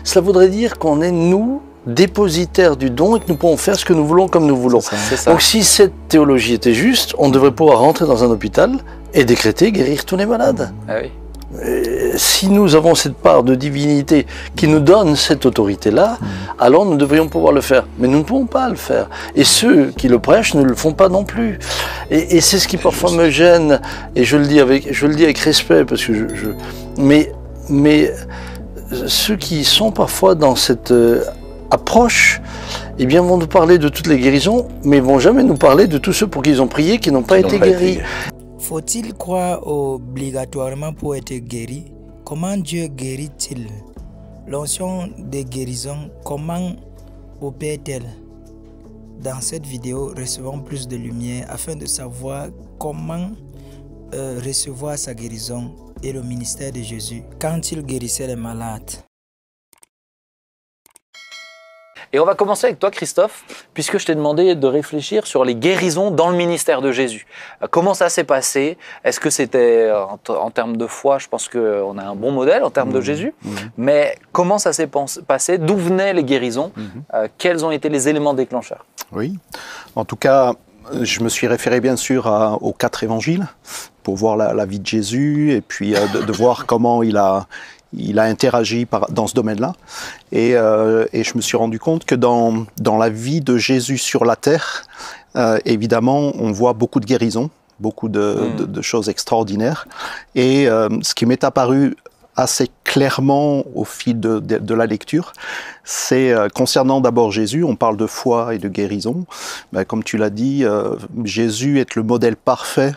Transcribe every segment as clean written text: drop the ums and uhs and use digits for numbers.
Cela voudrait dire qu'on est, nous, dépositaires du don et que nous pouvons faire ce que nous voulons comme nous voulons. C'est ça. Donc si cette théologie était juste, on devrait pouvoir rentrer dans un hôpital et décréter guérir tous les malades. Ah oui. Si nous avons cette part de divinité qui nous donne cette autorité-là, alors nous devrions pouvoir le faire. Mais nous ne pouvons pas le faire. Et ceux qui le prêchent ne le font pas non plus. Et c'est ce qui parfois me gêne, et je le dis avec respect, parce que mais ceux qui sont parfois dans cette approche, eh bien, vont nous parler de toutes les guérisons, mais ils ne vont jamais nous parler de tous ceux pour qui ils ont prié qui n'ont pas été guéris. Faut-il croire obligatoirement pour être guéri? Comment Dieu guérit-il? L'onction de guérison, comment opère-t-elle? Dans cette vidéo, recevons plus de lumière afin de savoir comment recevoir sa guérison et le ministère de Jésus quand il guérissait les malades. Et on va commencer avec toi, Christophe, puisque je t'ai demandé de réfléchir sur les guérisons dans le ministère de Jésus. Comment ça s'est passé? Est-ce que c'était, en termes de foi, je pense qu'on a un bon modèle en termes de Jésus, mais comment ça s'est passé? D'où venaient les guérisons? Quels ont été les éléments déclencheurs? Oui, en tout cas, je me suis référé bien sûr aux 4 évangiles pour voir la vie de Jésus et puis de voir comment il a interagi dans ce domaine-là. Et je me suis rendu compte que dans la vie de Jésus sur la terre, évidemment, on voit beaucoup de guérisons, beaucoup de choses extraordinaires. Et ce qui m'est apparu assez clairement au fil de la lecture, c'est concernant d'abord Jésus, on parle de foi et de guérison. Ben, comme tu l'as dit, Jésus est le modèle parfait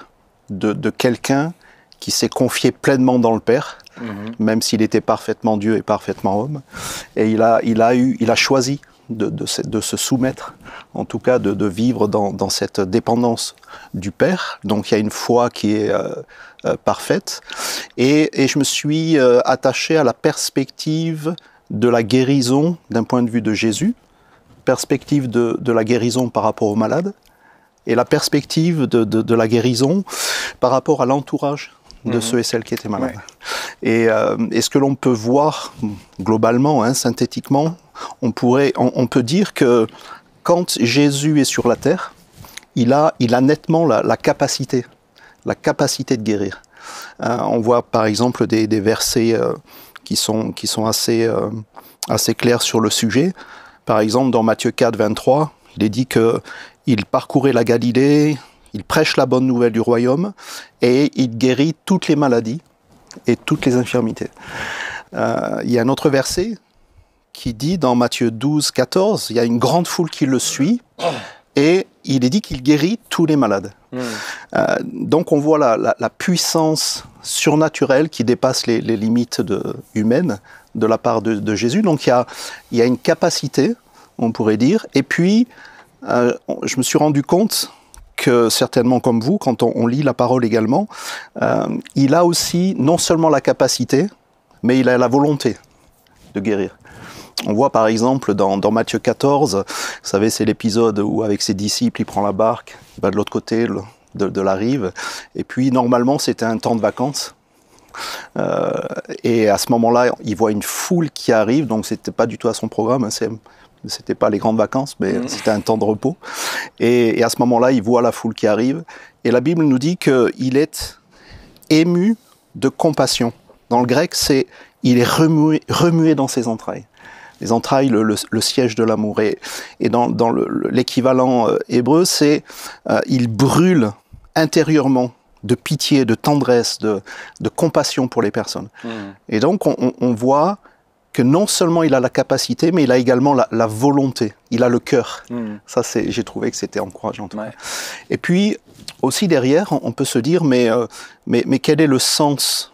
de quelqu'un qui s'est confié pleinement dans le Père, même s'il était parfaitement Dieu et parfaitement homme. Et il a choisi de se soumettre, en tout cas de vivre dans cette dépendance du Père. Donc il y a une foi qui est parfaite. Et je me suis attaché à la perspective de la guérison d'un point de vue de Jésus, perspective de la guérison par rapport aux malades, et la perspective de la guérison par rapport à l'entourage de ceux et celles qui étaient malades. Ouais. Et ce que l'on peut voir globalement, synthétiquement, on peut dire que quand Jésus est sur la terre, il a nettement la capacité de guérir. On voit par exemple des versets qui sont assez clairs sur le sujet. Par exemple, dans Matthieu 4, 23, il est dit qu'il parcourait la Galilée, il prêche la bonne nouvelle du royaume et il guérit toutes les maladies et toutes les infirmités. Il y a un autre verset qui dit dans Matthieu 12, 14, il y a une grande foule qui le suit et il est dit qu'il guérit tous les malades. Donc on voit la puissance surnaturelle qui dépasse les limites humaines de la part de Jésus. Donc il y a une capacité, on pourrait dire. Et puis, je me suis rendu compte que certainement comme vous, quand on lit la parole également, il a aussi non seulement la capacité, mais il a la volonté de guérir. On voit par exemple dans Matthieu 14, vous savez, c'est l'épisode où avec ses disciples, il prend la barque, il va de l'autre côté de la rive, et puis normalement c'était un temps de vacances. Et à ce moment-là, il voit une foule qui arrive, donc c'était pas du tout à son programme, c'était pas les grandes vacances, mais c'était un temps de repos. Et à ce moment-là, il voit la foule qui arrive. Et la Bible nous dit qu'il est ému de compassion. Dans le grec, il est remué dans ses entrailles. Les entrailles, le siège de l'amour. Et dans l'équivalent hébreu, c'est il brûle intérieurement de pitié, de tendresse, de compassion pour les personnes. Et donc, on voit que non seulement il a la capacité, mais il a également la volonté, il a le cœur. Ça, j'ai trouvé que c'était encourageant. Ouais. Et puis, aussi derrière, on peut se dire, mais quel est le sens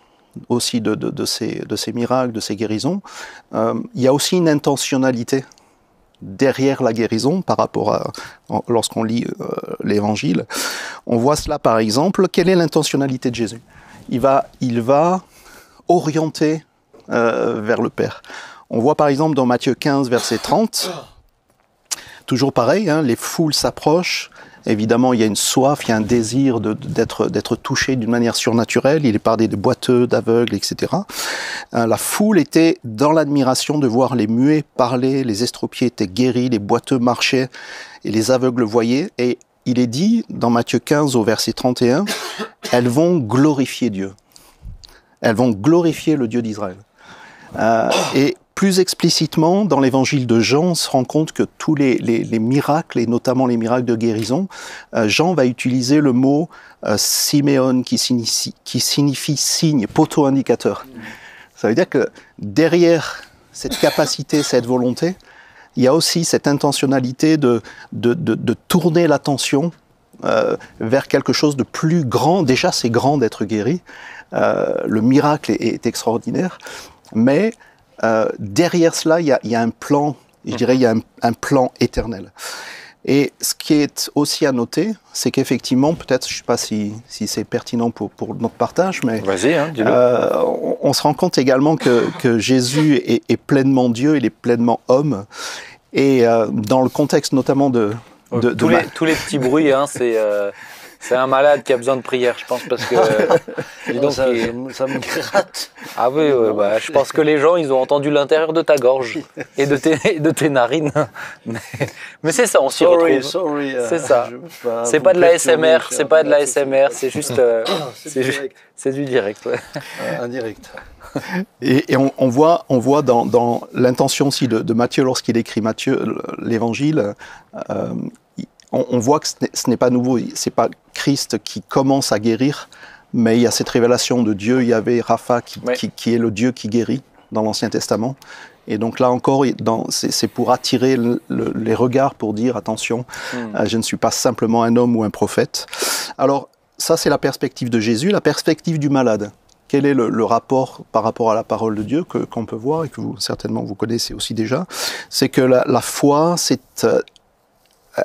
aussi de ces miracles, de ces guérisons? Il y a aussi une intentionnalité derrière la guérison par rapport lorsqu'on lit l'Évangile. On voit cela par exemple, quelle est l'intentionnalité de Jésus? Il va orienter vers le Père. On voit par exemple dans Matthieu 15, verset 30, toujours pareil, les foules s'approchent, Évidemment, il y a une soif, il y a un désir d'être touché d'une manière surnaturelle. Il est parlé de boiteux, d'aveugles, etc. La foule était dans l'admiration de voir les muets parler, les estropiés étaient guéris, les boiteux marchaient et les aveugles voyaient. Et il est dit dans Matthieu 15 au verset 31, elles vont glorifier Dieu. Elles vont glorifier le Dieu d'Israël. Et plus explicitement, dans l'évangile de Jean, on se rend compte que tous les miracles, et notamment les miracles de guérison, Jean va utiliser le mot Siméon qui signifie signe, poteau indicateur. Ça veut dire que derrière cette capacité, cette volonté, il y a aussi cette intentionnalité de tourner l'attention vers quelque chose de plus grand. Déjà, c'est grand d'être guéri. Le miracle est extraordinaire. Mais derrière cela, il y a un plan, je dirais, il y a un plan éternel. Et ce qui est aussi à noter, c'est qu'effectivement, peut-être, je ne sais pas si c'est pertinent pour notre partage, mais vas-y, hein, dis-le. On se rend compte également que Jésus est pleinement Dieu, il est pleinement homme. Et dans le contexte notamment tous les petits bruits, hein, c'est un malade qui a besoin de prière, je pense, parce que dis donc, ça me gratte. Ah oui, bah, je pense que les gens, ils ont entendu l'intérieur de ta gorge et de tes narines. Mais c'est ça, on s'y retrouve. C'est ça. C'est pas de la SMR, c'est pas de la SMR, c'est juste, c'est du direct. Ouais. Indirect. Et on voit dans l'intention aussi de Matthieu lorsqu'il écrit l'évangile. On voit que ce n'est pas nouveau, c'est pas Christ qui commence à guérir, mais il y a cette révélation de Dieu, Yahvé, Rapha, qui est le Dieu qui guérit dans l'Ancien Testament. Et donc là encore, c'est pour attirer les regards, pour dire attention, je ne suis pas simplement un homme ou un prophète. Alors ça, c'est la perspective de Jésus, la perspective du malade. Quel est le rapport par rapport à la parole de Dieu qu'on peut voir et que certainement vous connaissez aussi déjà? C'est que la foi, c'est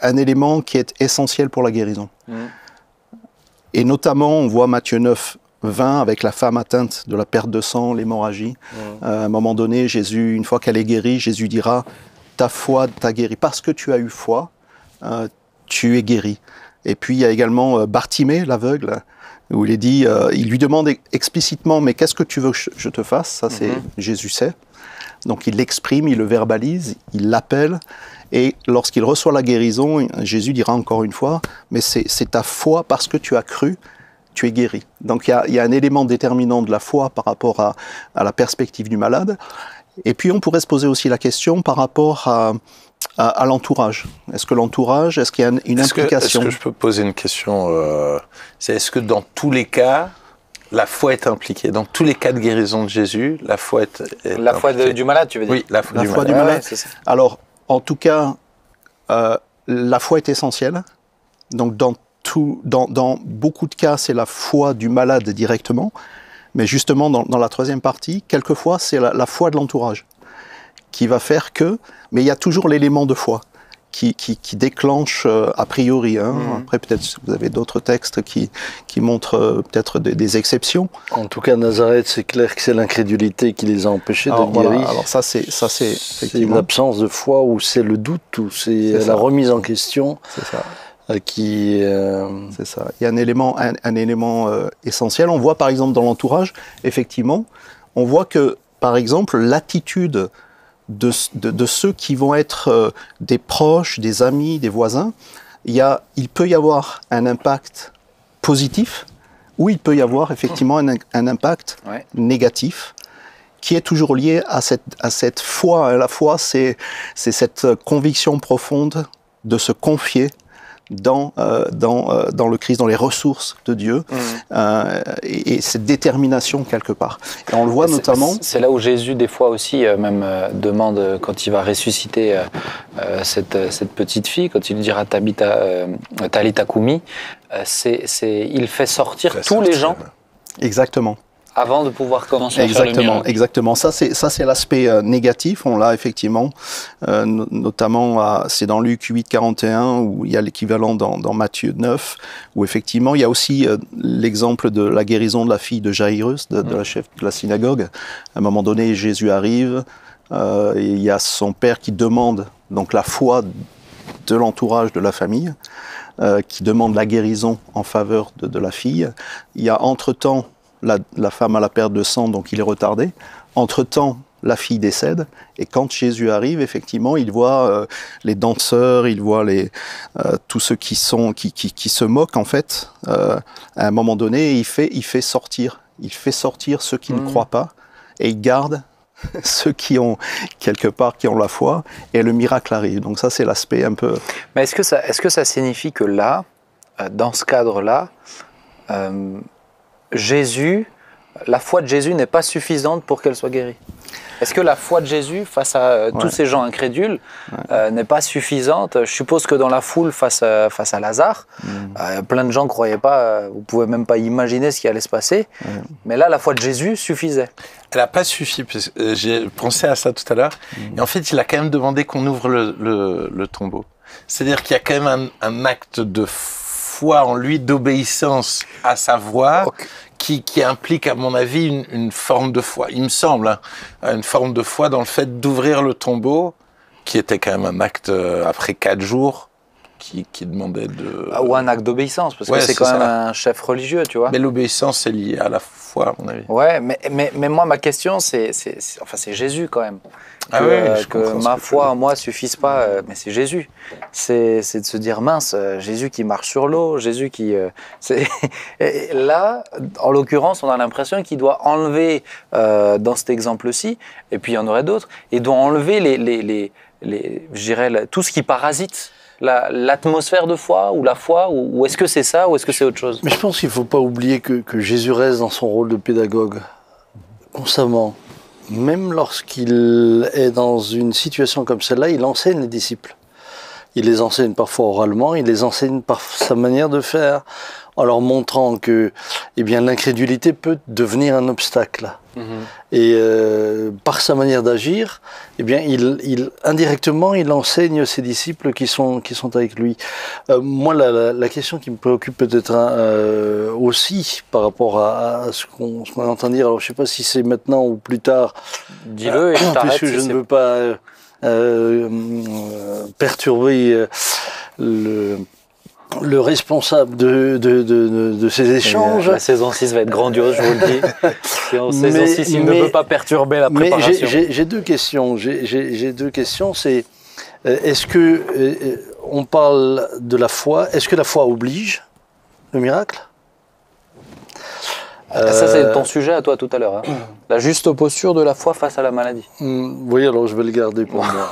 un élément qui est essentiel pour la guérison. Et notamment, on voit Matthieu 9, 20, avec la femme atteinte de la perte de sang, l'hémorragie. À un moment donné, Jésus, une fois qu'elle est guérie, Jésus dira « Ta foi t'a guéri. Parce que tu as eu foi, tu es guéri. » Et puis, il y a également Bartimée, l'aveugle, où il est dit, il lui demande explicitement « Mais qu'est-ce que tu veux que je te fasse ?» Ça, c'est Jésus sait. Donc, il l'exprime, il le verbalise, il l'appelle. Et lorsqu'il reçoit la guérison, Jésus dira encore une fois, mais c'est ta foi, parce que tu as cru, tu es guéri. Donc il y a un élément déterminant de la foi par rapport à la perspective du malade. Et puis on pourrait se poser aussi la question par rapport à l'entourage. Est-ce que l'entourage, est-ce qu'il y a une implication? Est-ce que je peux poser une question est-ce que dans tous les cas, la foi est impliquée? Dans tous les cas de guérison de Jésus, la foi est la foi du malade, tu veux dire? Oui, la foi du malade. malade. Ouais, alors, en tout cas, la foi est essentielle. Donc, dans beaucoup de cas, c'est la foi du malade directement. Mais justement, dans la troisième partie, quelquefois, c'est la foi de l'entourage qui va faire que... Mais il y a toujours l'élément de foi qui déclenche a priori. Après, peut-être vous avez d'autres textes qui montrent peut-être des exceptions. En tout cas, Nazareth, c'est clair que c'est l'incrédulité qui les a empêchés d'être guéris. Alors ça, c'est effectivement l'absence de foi, ou c'est le doute, ou c'est la remise en question. C'est ça. C'est ça. Il y a un élément essentiel. On voit par exemple dans l'entourage, effectivement, on voit que par exemple l'attitude de ceux qui vont être des proches, des amis, des voisins, il peut y avoir un impact positif, ou il peut y avoir effectivement un impact négatif, qui est toujours lié à cette foi. La foi, c'est cette conviction profonde de se confier dans le Christ, dans les ressources de Dieu, et cette détermination quelque part. Et on le voit notamment... C'est là où Jésus, des fois aussi, même demande, quand il va ressusciter cette petite fille, quand il lui dira Talitha Koumi, il fait sortir tous les gens. Exactement. Avant de pouvoir commencer à faire le miracle. Exactement. Ça, c'est l'aspect négatif. On l'a effectivement, notamment, c'est dans Luc 8, 41, où il y a l'équivalent dans Matthieu 9, où effectivement, il y a aussi l'exemple de la guérison de la fille de Jairus, de la chef de la synagogue. À un moment donné, Jésus arrive, et il y a son père qui demande donc la foi de l'entourage de la famille qui demande la guérison en faveur de la fille. Il y a entre-temps, la femme a la perte de sang, donc il est retardé. Entre-temps, la fille décède, et quand Jésus arrive, effectivement, il voit les danseurs, il voit tous ceux qui se moquent, en fait. À un moment donné, il fait sortir ceux qui ne croient pas, et il garde ceux qui ont, quelque part, qui ont la foi, et le miracle arrive. Donc ça, c'est l'aspect un peu... Mais est-ce que ça signifie que là, dans ce cadre-là, la foi de Jésus n'est pas suffisante pour qu'elle soit guérie? Est-ce que la foi de Jésus face à tous ces gens incrédules n'est pas suffisante? Je suppose que dans la foule face à Lazare, plein de gens ne croyaient pas, vous ne pouvez même pas imaginer ce qui allait se passer. Mais là, la foi de Jésus suffisait. Elle n'a pas suffi, parce que j'ai pensé à ça tout à l'heure. Et en fait, il a quand même demandé qu'on ouvre le tombeau. C'est-à-dire qu'il y a quand même un acte de foi en lui, d'obéissance à sa voix, qui implique, à mon avis, une forme de foi. Il me semble, hein, une forme de foi dans le fait d'ouvrir le tombeau, qui était quand même un acte, après 4 jours, qui demandait de... Ou un acte d'obéissance, parce que c'est quand même un chef religieux, tu vois. Mais l'obéissance, c'est lié à la foi, à mon avis. Ouais, mais moi, ma question, c'est Jésus, quand même. Que ma foi en moi suffise pas, mais c'est Jésus. C'est de se dire, mince, Jésus qui marche sur l'eau, Jésus qui... Et là, en l'occurrence, on a l'impression qu'il doit enlever, dans cet exemple-ci, et puis il y en aurait d'autres, il doit enlever je dirais, tout ce qui parasite l'atmosphère de foi, ou la foi, ou est-ce que c'est ça, ou est-ce que c'est autre chose? Mais je pense qu'il ne faut pas oublier que Jésus reste dans son rôle de pédagogue, constamment. Même lorsqu'il est dans une situation comme celle-là, il enseigne les disciples. Il les enseigne parfois oralement, il les enseigne par sa manière de faire, en leur montrant que l'incrédulité peut devenir un obstacle. Et par sa manière d'agir, indirectement, il enseigne ses disciples qui sont avec lui. Moi, la question qui me préoccupe peut-être aussi par rapport à ce qu'on entend dire, alors je ne sais pas si c'est maintenant ou plus tard, dis-le et je t'arrête. Puisque je ne veux pas perturber le responsable de ces échanges. La saison 6 va être grandiose, je vous le dis. Si en saison 6, il ne veut pas perturber la préparation. J'ai deux questions. J'ai deux questions. C'est est-ce que on parle de la foi? Est-ce que la foi oblige le miracle? Ça, c'est ton sujet à toi tout à l'heure. Hein. La juste posture de la foi face à la maladie. Oui, alors je vais le garder pour moi.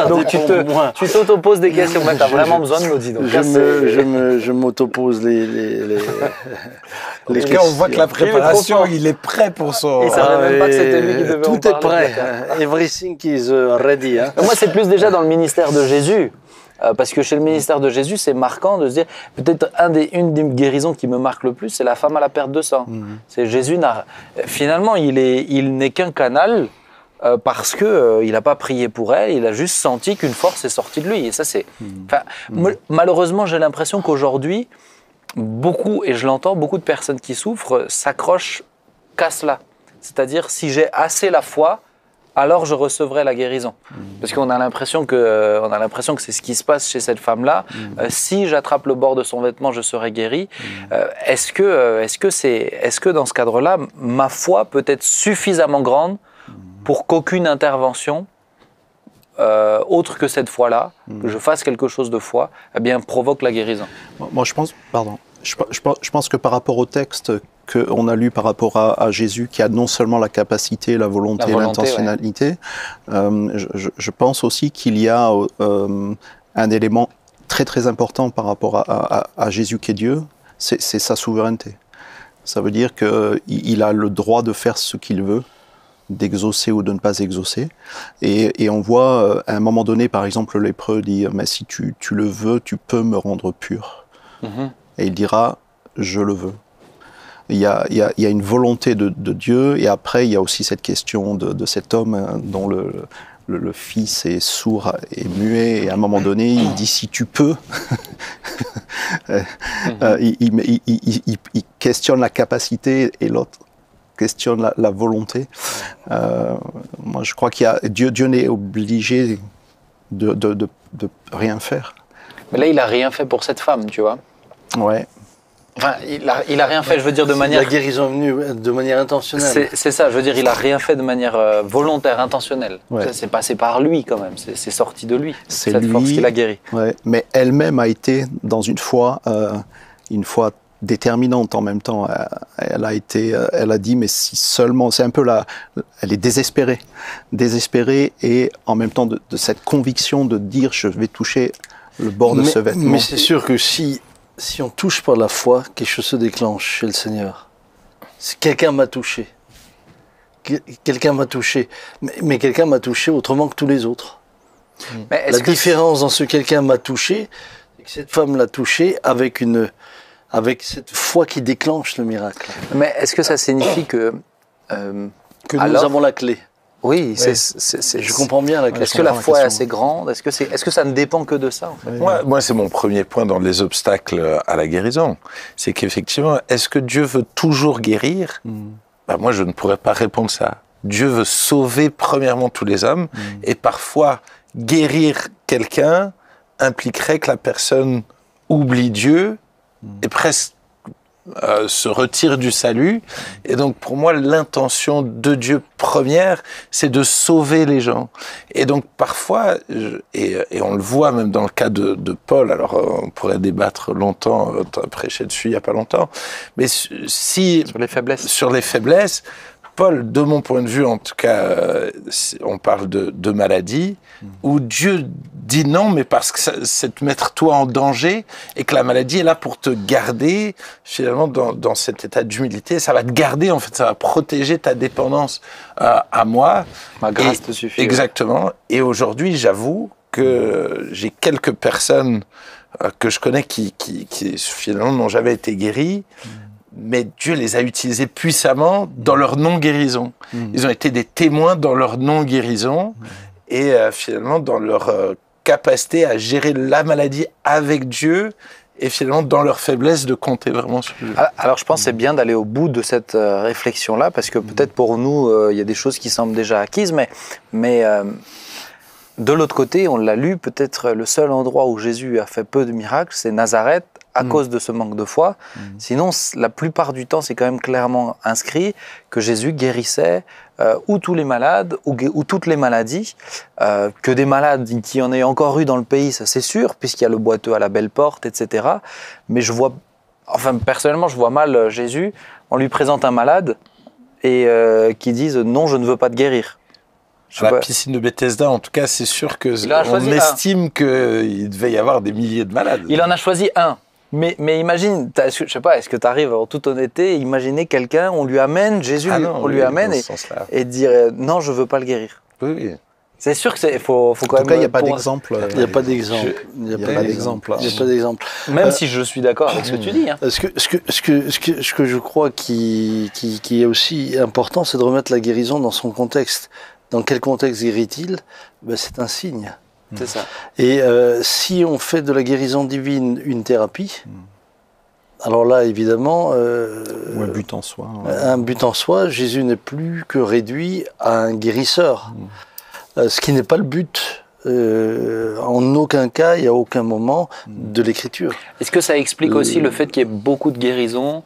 Donc tu t'auto-poses des questions. Tu as vraiment besoin de l'audit. Je m'auto-pose les En tout cas, on voit que la préparation, il est prêt pour son... Il ne savait même pas que c'était lui qui devait en parler. Tout est prêt. Everything is ready. Hein. Moi, c'est plus déjà dans le ministère de Jésus. Parce que chez le ministère de Jésus, c'est marquant de se dire, peut-être une des guérisons qui me marque le plus, c'est la femme à la perte de sang. C'est Jésus, finalement, il n'est qu'un canal parce qu'il n'a pas prié pour elle, il a juste senti qu'une force est sortie de lui. Et ça, c'est... Malheureusement, j'ai l'impression qu'aujourd'hui, et je l'entends, beaucoup de personnes qui souffrent s'accrochent qu'à cela. C'est-à-dire, si j'ai assez la foi, alors je recevrai la guérison. Parce qu'on a l'impression que c'est ce qui se passe chez cette femme-là. Si j'attrape le bord de son vêtement, je serai guéri. Est-ce que dans ce cadre-là, ma foi peut être suffisamment grande pour qu'aucune intervention autre que cette foi-là, que je fasse quelque chose de foi, provoque la guérison? Moi, je pense que par rapport au texte qu'on a lu par rapport à Jésus, qui a non seulement la capacité, la volonté et l'intentionnalité, je pense aussi qu'il y a un élément très très important par rapport à Jésus qui est Dieu, c'est sa souveraineté. Ça veut dire qu'il a le droit de faire ce qu'il veut, d'exaucer ou de ne pas exaucer. Et on voit, à un moment donné, par exemple, le lépreux dit « Mais si tu le veux, tu peux me rendre pur. Et il dira « Je le veux ». Il y a une volonté de Dieu, et après il y a aussi cette question de cet homme dont le fils est sourd et muet, et à un moment donné il dit si tu peux. Il questionne la capacité et l'autre questionne la volonté. Moi je crois Dieu n'est obligé de rien faire. Mais là, il a rien fait pour cette femme, tu vois. Ouais. Enfin, il a rien fait, je veux dire, de manière... La guérison est venue de manière intentionnelle. C'est ça, je veux dire, il a rien fait de manière volontaire, intentionnelle. Ouais. C'est passé par lui quand même, c'est sorti de lui, C'est cette lui, force qui l'a guéri. Ouais. Mais elle-même a été dans une foi déterminante en même temps. Elle a dit, mais si seulement, c'est un peu elle est désespérée et en même temps de cette conviction de dire, je vais toucher le bord de ce vêtement. Mais c'est sûr que si on touche par la foi, quelque chose se déclenche chez le Seigneur. Si quelqu'un m'a touché. Quelqu'un m'a touché. Mais quelqu'un m'a touché autrement que tous les autres. Mais La différence dans ce quelqu'un m'a touché, c'est que cette femme l'a touché avec cette foi qui déclenche le miracle. Mais est-ce que ça signifie que... Que nous avons la clé. Oui, Ouais. Je comprends bien la Est-ce question. que la foi est assez grande? Est-ce que ça ne dépend que de ça en fait? Moi, c'est mon premier point dans les obstacles à la guérison. C'est qu'effectivement, est-ce que Dieu veut toujours guérir? Ben, moi, je ne pourrais pas répondre ça. Dieu veut sauver premièrement tous les hommes et parfois guérir quelqu'un impliquerait que la personne oublie Dieu et presque se retire du salut. Et donc, pour moi, l'intention de Dieu première, c'est de sauver les gens. Et donc, parfois, et on le voit même dans le cas de Paul, alors on pourrait débattre longtemps, prêcher dessus il n'y a pas longtemps, mais si... Sur les faiblesses, Paul, de mon point de vue, en tout cas, on parle de maladie, où Dieu dit non, mais parce que c'est te mettre toi en danger, et que la maladie est là pour te garder, finalement, dans cet état d'humilité. Ça va te garder, en fait, ça va protéger ta dépendance à moi. Ma grâce te suffit. Exactement. Et aujourd'hui, j'avoue que j'ai quelques personnes que je connais qui finalement, n'ont jamais été guéries, mais Dieu les a utilisés puissamment dans leur non-guérison. Ils ont été des témoins dans leur non-guérison et finalement dans leur capacité à gérer la maladie avec Dieu et finalement dans leur faiblesse de compter vraiment sur Dieu. Alors je pense que c'est bien d'aller au bout de cette réflexion-là parce que peut-être pour nous, il y a des choses qui semblent déjà acquises, mais de l'autre côté, on l'a lu, peut-être le seul endroit où Jésus a fait peu de miracles, c'est Nazareth, à cause de ce manque de foi. Sinon, la plupart du temps, c'est quand même clairement inscrit que Jésus guérissait ou tous les malades ou toutes les maladies. Que des malades qui en aient encore eu dans le pays, ça c'est sûr, puisqu'il y a le boiteux à la belle porte, etc. Mais personnellement, je vois mal Jésus, on lui présente un malade et qui dise « non, je ne veux pas te guérir ». À la piscine de Bethesda, en tout cas, c'est sûr qu'on estime qu'il devait y avoir des milliers de malades. Il en a choisi un. Mais imagine, je sais pas, est-ce que tu arrives en toute honnêteté, imaginer quelqu'un, on lui amène, Jésus, on lui amène et dire non, je veux pas le guérir. Oui. C'est sûr que faut quand même. En tout cas, il n'y a pas d'exemple. Il n'y a pas d'exemple. Il n'y a pas d'exemple. Même si je suis d'accord avec ce que tu dis. Hein. Ce que je crois qui est aussi important, c'est de remettre la guérison dans son contexte. Dans quel contexte guérit-il? C'est un signe. C'est ça. Et si on fait de la guérison divine une thérapie, alors là, évidemment... ou un but en soi. Un but en soi, Jésus n'est plus que réduit à un guérisseur. Ce qui n'est pas le but, en aucun cas et à aucun moment, de l'Écriture. Est-ce que ça explique aussi le fait qu'il y ait beaucoup de guérisons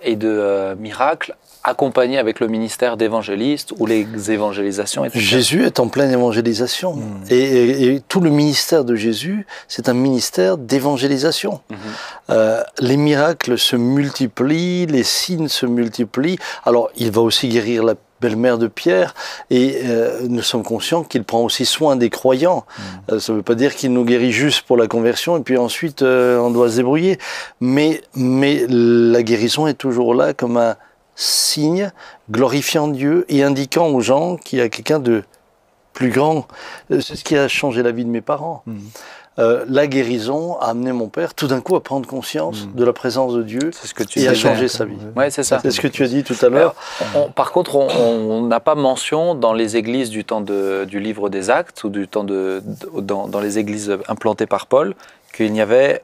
et de miracles accompagné avec le ministère d'évangéliste ou les évangélisations, etc. Jésus est en pleine évangélisation. Et tout le ministère de Jésus, c'est un ministère d'évangélisation. Les miracles se multiplient, les signes se multiplient. Alors, il va aussi guérir la belle-mère de Pierre, et nous sommes conscients qu'il prend aussi soin des croyants. Ça ne veut pas dire qu'il nous guérit juste pour la conversion, et puis ensuite on doit se débrouiller. Mais la guérison est toujours là comme un signe glorifiant Dieu et indiquant aux gens qu'il y a quelqu'un de plus grand. C'est ce qui a changé la vie de mes parents. La guérison a amené mon père tout d'un coup à prendre conscience de la présence de Dieu et à changer sa vie. Ouais, c'est ça. C'est ce que tu as dit tout à l'heure. Par contre, on n'a pas mention dans les églises du temps du livre des Actes ou du temps dans les églises implantées par Paul qu'il n'y avait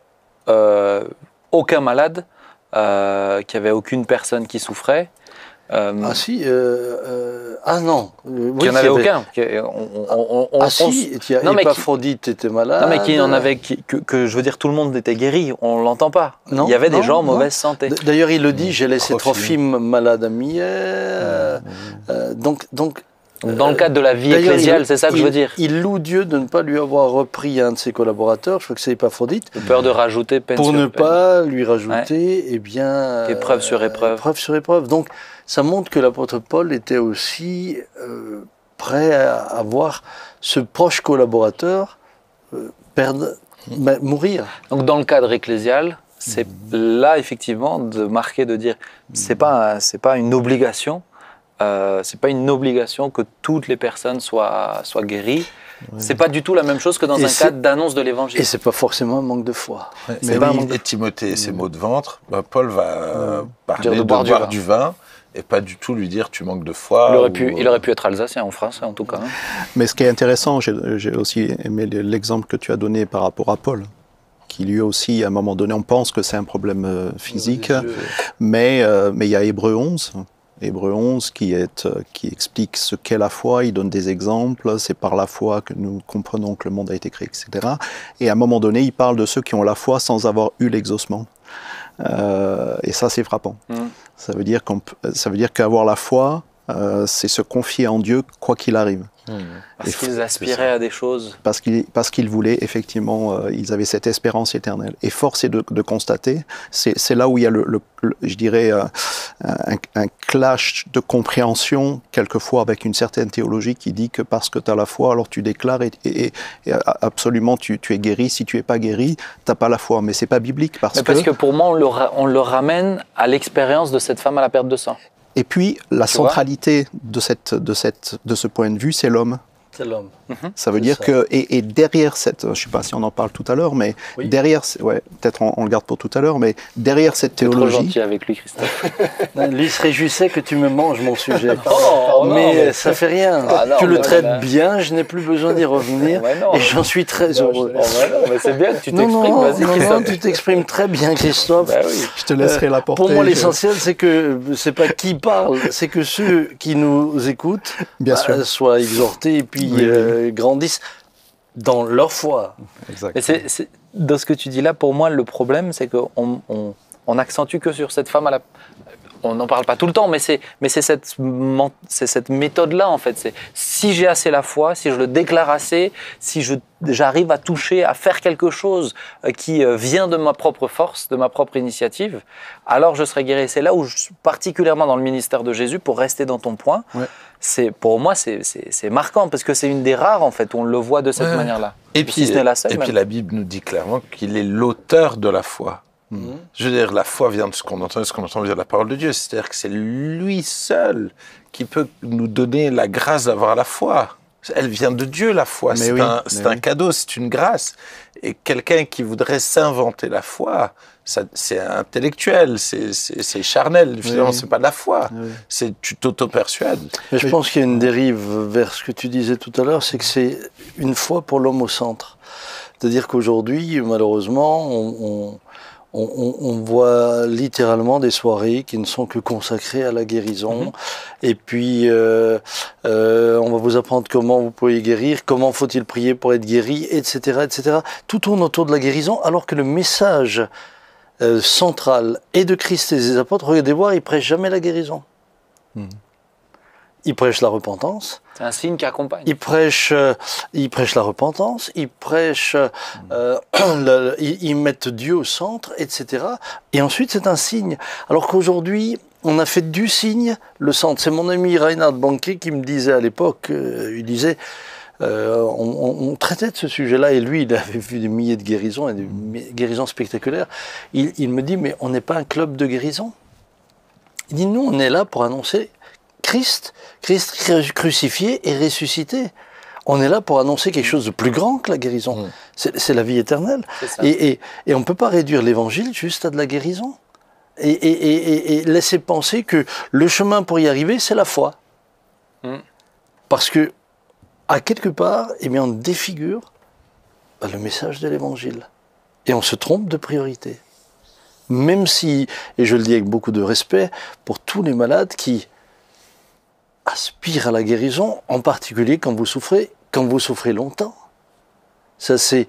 aucun malade, qu'il n'y avait aucune personne qui souffrait. Ah si, ah non. Oui, qu'il n'y en avait aucun. Si, non, Épaphrodite était malade. Non, mais qu'il y en avait, que je veux dire, tout le monde était guéri, on l'entend pas. Non, il y avait des gens en non. mauvaise santé. D'ailleurs, il le dit, j'ai laissé Trophime malade à Mier. Donc, dans le cadre de la vie ecclésiale, c'est ça que je veux dire. Il loue Dieu de ne pas lui avoir repris un de ses collaborateurs, je crois que c'est Épaphrodite. De peur de rajouter peine pour sur ne peine. pas lui rajouter, eh bien... épreuve sur épreuve. Épreuve sur épreuve. Donc, ça montre que l'apôtre Paul était aussi prêt à voir ce proche collaborateur mourir. Donc, dans le cadre ecclésial, c'est là, effectivement, de marquer, de dire, c'est pas une obligation. C'est pas une obligation que toutes les personnes soient guéries. Ouais. C'est pas du tout la même chose que dans un cadre d'annonce de l'évangile. Et c'est pas forcément un manque de foi. Ouais, mais oui, et Timothée et ses maux de ventre, Paul va parler de boire du vin et pas du tout lui dire tu manques de foi. Il aurait pu être alsacien en français en tout cas. Hein. Mais ce qui est intéressant, j'ai aussi aimé l'exemple que tu as donné par rapport à Paul, qui lui aussi, à un moment donné, on pense que c'est un problème physique, mais il y a Hébreux 11. Hébreux 11 qui explique ce qu'est la foi, il donne des exemples, c'est par la foi que nous comprenons que le monde a été créé, etc. Et à un moment donné, il parle de ceux qui ont la foi sans avoir eu l'exaucement. Et ça, c'est frappant. Ça veut dire qu'avoir la foi, c'est se confier en Dieu quoi qu'il arrive. Parce qu'ils aspiraient à des choses. Parce qu'ils voulaient, effectivement, ils avaient cette espérance éternelle. Et force est de constater, c'est là où il y a je dirais, un clash de compréhension, quelquefois avec une certaine théologie qui dit que parce que tu as la foi, alors tu déclares et absolument tu es guéri. Si tu n'es pas guéri, tu n'as pas la foi. Mais ce n'est pas biblique. Parce que pour moi, on le ramène à l'expérience de cette femme à la perte de sang. Et puis, la centralité de ce point de vue, c'est l'homme. C'est l'homme. Ça veut dire que, et derrière cette, je ne sais pas si on en parle tout à l'heure, mais derrière, peut-être on le garde pour tout à l'heure, mais derrière cette théologie... Trop gentil avec lui, Christophe. Lui se réjouissait que tu me manges mon sujet. Mais ça fait rien. Tu le traites bien, je n'ai plus besoin d'y revenir. Et j'en suis très heureux. Mais c'est bien que tu t'exprimes, vas-y Christophe. Non, tu t'exprimes très bien, Christophe. Je te laisserai la porter. Pour moi, l'essentiel, c'est que c'est pas qui parle, c'est que ceux qui nous écoutent soient exhortés et puis grandissent dans leur foi. Et dans ce que tu dis là, pour moi, le problème, c'est qu'on accentue que sur cette femme à la... On n'en parle pas tout le temps, mais c'est cette méthode-là, en fait. Si j'ai assez la foi, si je le déclare assez, si j'arrive à toucher, à faire quelque chose qui vient de ma propre force, de ma propre initiative, alors je serai guéri. C'est là où, particulièrement dans le ministère de Jésus, pour rester dans ton point, pour moi, c'est marquant, parce que c'est une des rares, en fait, où on le voit de cette manière-là. Et puis la Bible nous dit clairement qu'il est l'auteur de la foi. Je veux dire, la foi vient de ce qu'on entend vient de la parole de Dieu. C'est-à-dire que c'est lui seul qui peut nous donner la grâce d'avoir la foi. Elle vient de Dieu, la foi. C'est un cadeau, c'est une grâce. Et quelqu'un qui voudrait s'inventer la foi, c'est intellectuel, c'est charnel. Finalement, c'est pas de la foi. Tu t'auto-persuades. Mais je pense qu'il y a une dérive vers ce que tu disais tout à l'heure, c'est que c'est une foi pour l'homme au centre. C'est-à-dire qu'aujourd'hui, malheureusement, on voit littéralement des soirées qui ne sont que consacrées à la guérison. Et puis, on va vous apprendre comment vous pouvez guérir, comment faut-il prier pour être guéri, etc., etc. Tout tourne autour de la guérison, alors que le message central est de Christ et des apôtres. Regardez voir, ils prêchent jamais la guérison. Ils prêchent la repentance. C'est un signe qui accompagne. Ils prêchent la repentance, ils mettent Dieu au centre, etc. Et ensuite, c'est un signe. Alors qu'aujourd'hui, on a fait du signe le centre. C'est mon ami Reinhard Bonnke qui me disait à l'époque, il disait, on traitait de ce sujet-là, et lui, il avait vu des milliers de guérisons, et des guérisons spectaculaires. Il me dit, mais on n'est pas un club de guérison. Il dit, nous, on est là pour annoncer Christ crucifié et ressuscité. On est là pour annoncer quelque chose de plus grand que la guérison. C'est la vie éternelle. Et on ne peut pas réduire l'évangile juste à de la guérison. Et laisser penser que le chemin pour y arriver, c'est la foi. Parce que, à quelque part, eh bien, on défigure le message de l'évangile. Et on se trompe de priorité. Même si, et je le dis avec beaucoup de respect, pour tous les malades qui aspire à la guérison, en particulier quand vous souffrez longtemps. Ça, c'est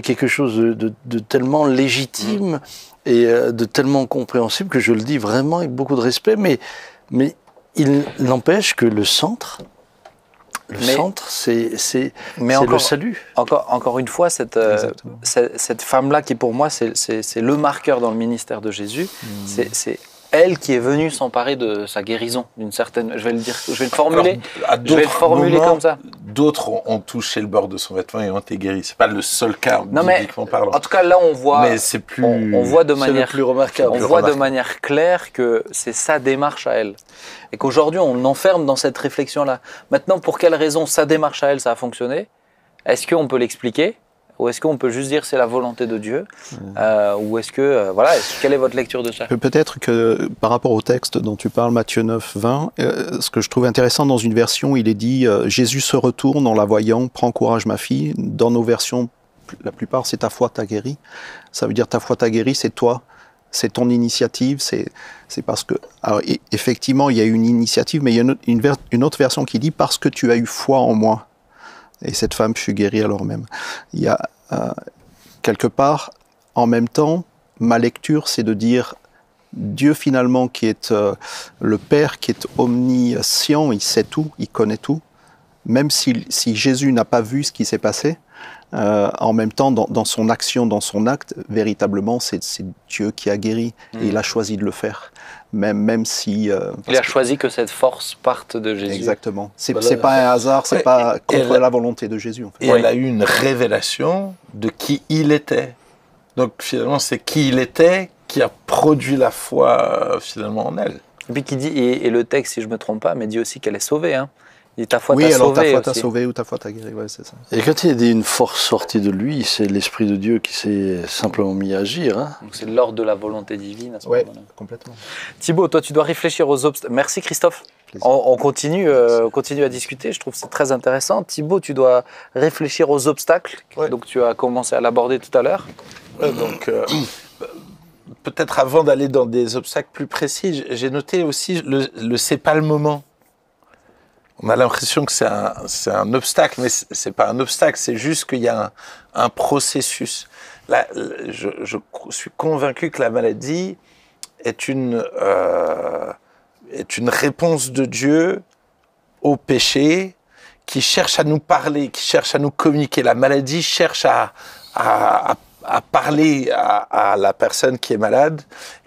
quelque chose de tellement légitime et de tellement compréhensible que je le dis vraiment avec beaucoup de respect, mais il n'empêche que le centre, c'est le salut. Encore une fois, cette femme-là qui pour moi c'est le marqueur dans le ministère de Jésus, c'est elle qui est venue s'emparer de sa guérison d'une certaine. Je vais le formuler. Alors, je vais le formuler comme ça. D'autres ont touché le bord de son vêtement et ont été guéris. C'est pas le seul cas bibliquement parlant. En tout cas, là, on voit. Mais c'est plus. On voit de manière. C'est le plus remarquable. On voit de manière claire que c'est sa démarche à elle, et qu'aujourd'hui on enferme dans cette réflexion-là. Maintenant, pour quelle raison sa démarche à elle ça a fonctionné? Est-ce qu'on peut l'expliquer? Ou est-ce qu'on peut juste dire c'est la volonté de Dieu ou est-ce que, quelle est votre lecture de ça? Peut-être que par rapport au texte dont tu parles, Matthieu 9, 20, ce que je trouve intéressant dans une version, il est dit Jésus se retourne en la voyant, prends courage ma fille. Dans nos versions, la plupart, c'est ta foi t'a guéri. Ça veut dire ta foi t'a guéri, c'est toi. C'est ton initiative, c'est parce que... Alors, effectivement, il y a une initiative, mais il y a une autre version qui dit « parce que tu as eu foi en moi ». Et cette femme fut guérie alors même. Il y a quelque part, en même temps, ma lecture, c'est de dire Dieu finalement qui est le Père, qui est omniscient, il sait tout, il connaît tout. Même si Jésus n'a pas vu ce qui s'est passé, en même temps, dans son action, dans son acte, véritablement, c'est Dieu qui a guéri et il a choisi de le faire. Même si... il a choisi que cette force parte de Jésus. Exactement. C'est pas un hasard, c'est pas contre la volonté de Jésus. En fait. Et elle a eu une révélation de qui il était. Donc finalement, c'est qui il était qui a produit la foi finalement en elle. Et puis qui dit, et le texte, si je ne me trompe pas, mais dit aussi qu'elle est sauvée. Hein. Et ta foi oui, t'a alors sauvé ta foi t'a aussi. sauvé ou ta foi t'a guéri, ouais, c'est ça. Et quand il y a une force sortie de lui, c'est l'Esprit de Dieu qui s'est simplement mis à agir. Hein. Donc c'est l'ordre de la volonté divine à ce Ouais, moment-là. complètement. Thibaut, toi tu dois réfléchir aux obstacles. Merci Christophe. On continue à discuter, je trouve que c'est très intéressant. Thibaut, tu dois réfléchir aux obstacles, donc tu as commencé à l'aborder tout à l'heure. Donc peut-être avant d'aller dans des obstacles plus précis, j'ai noté aussi le c'est pas le moment. On a l'impression que c'est un obstacle, mais c'est pas un obstacle, c'est juste qu'il y a un processus. Là, je suis convaincu que la maladie est une réponse de Dieu au péché qui cherche à nous parler, qui cherche à nous communiquer. La maladie cherche à parler à la personne qui est malade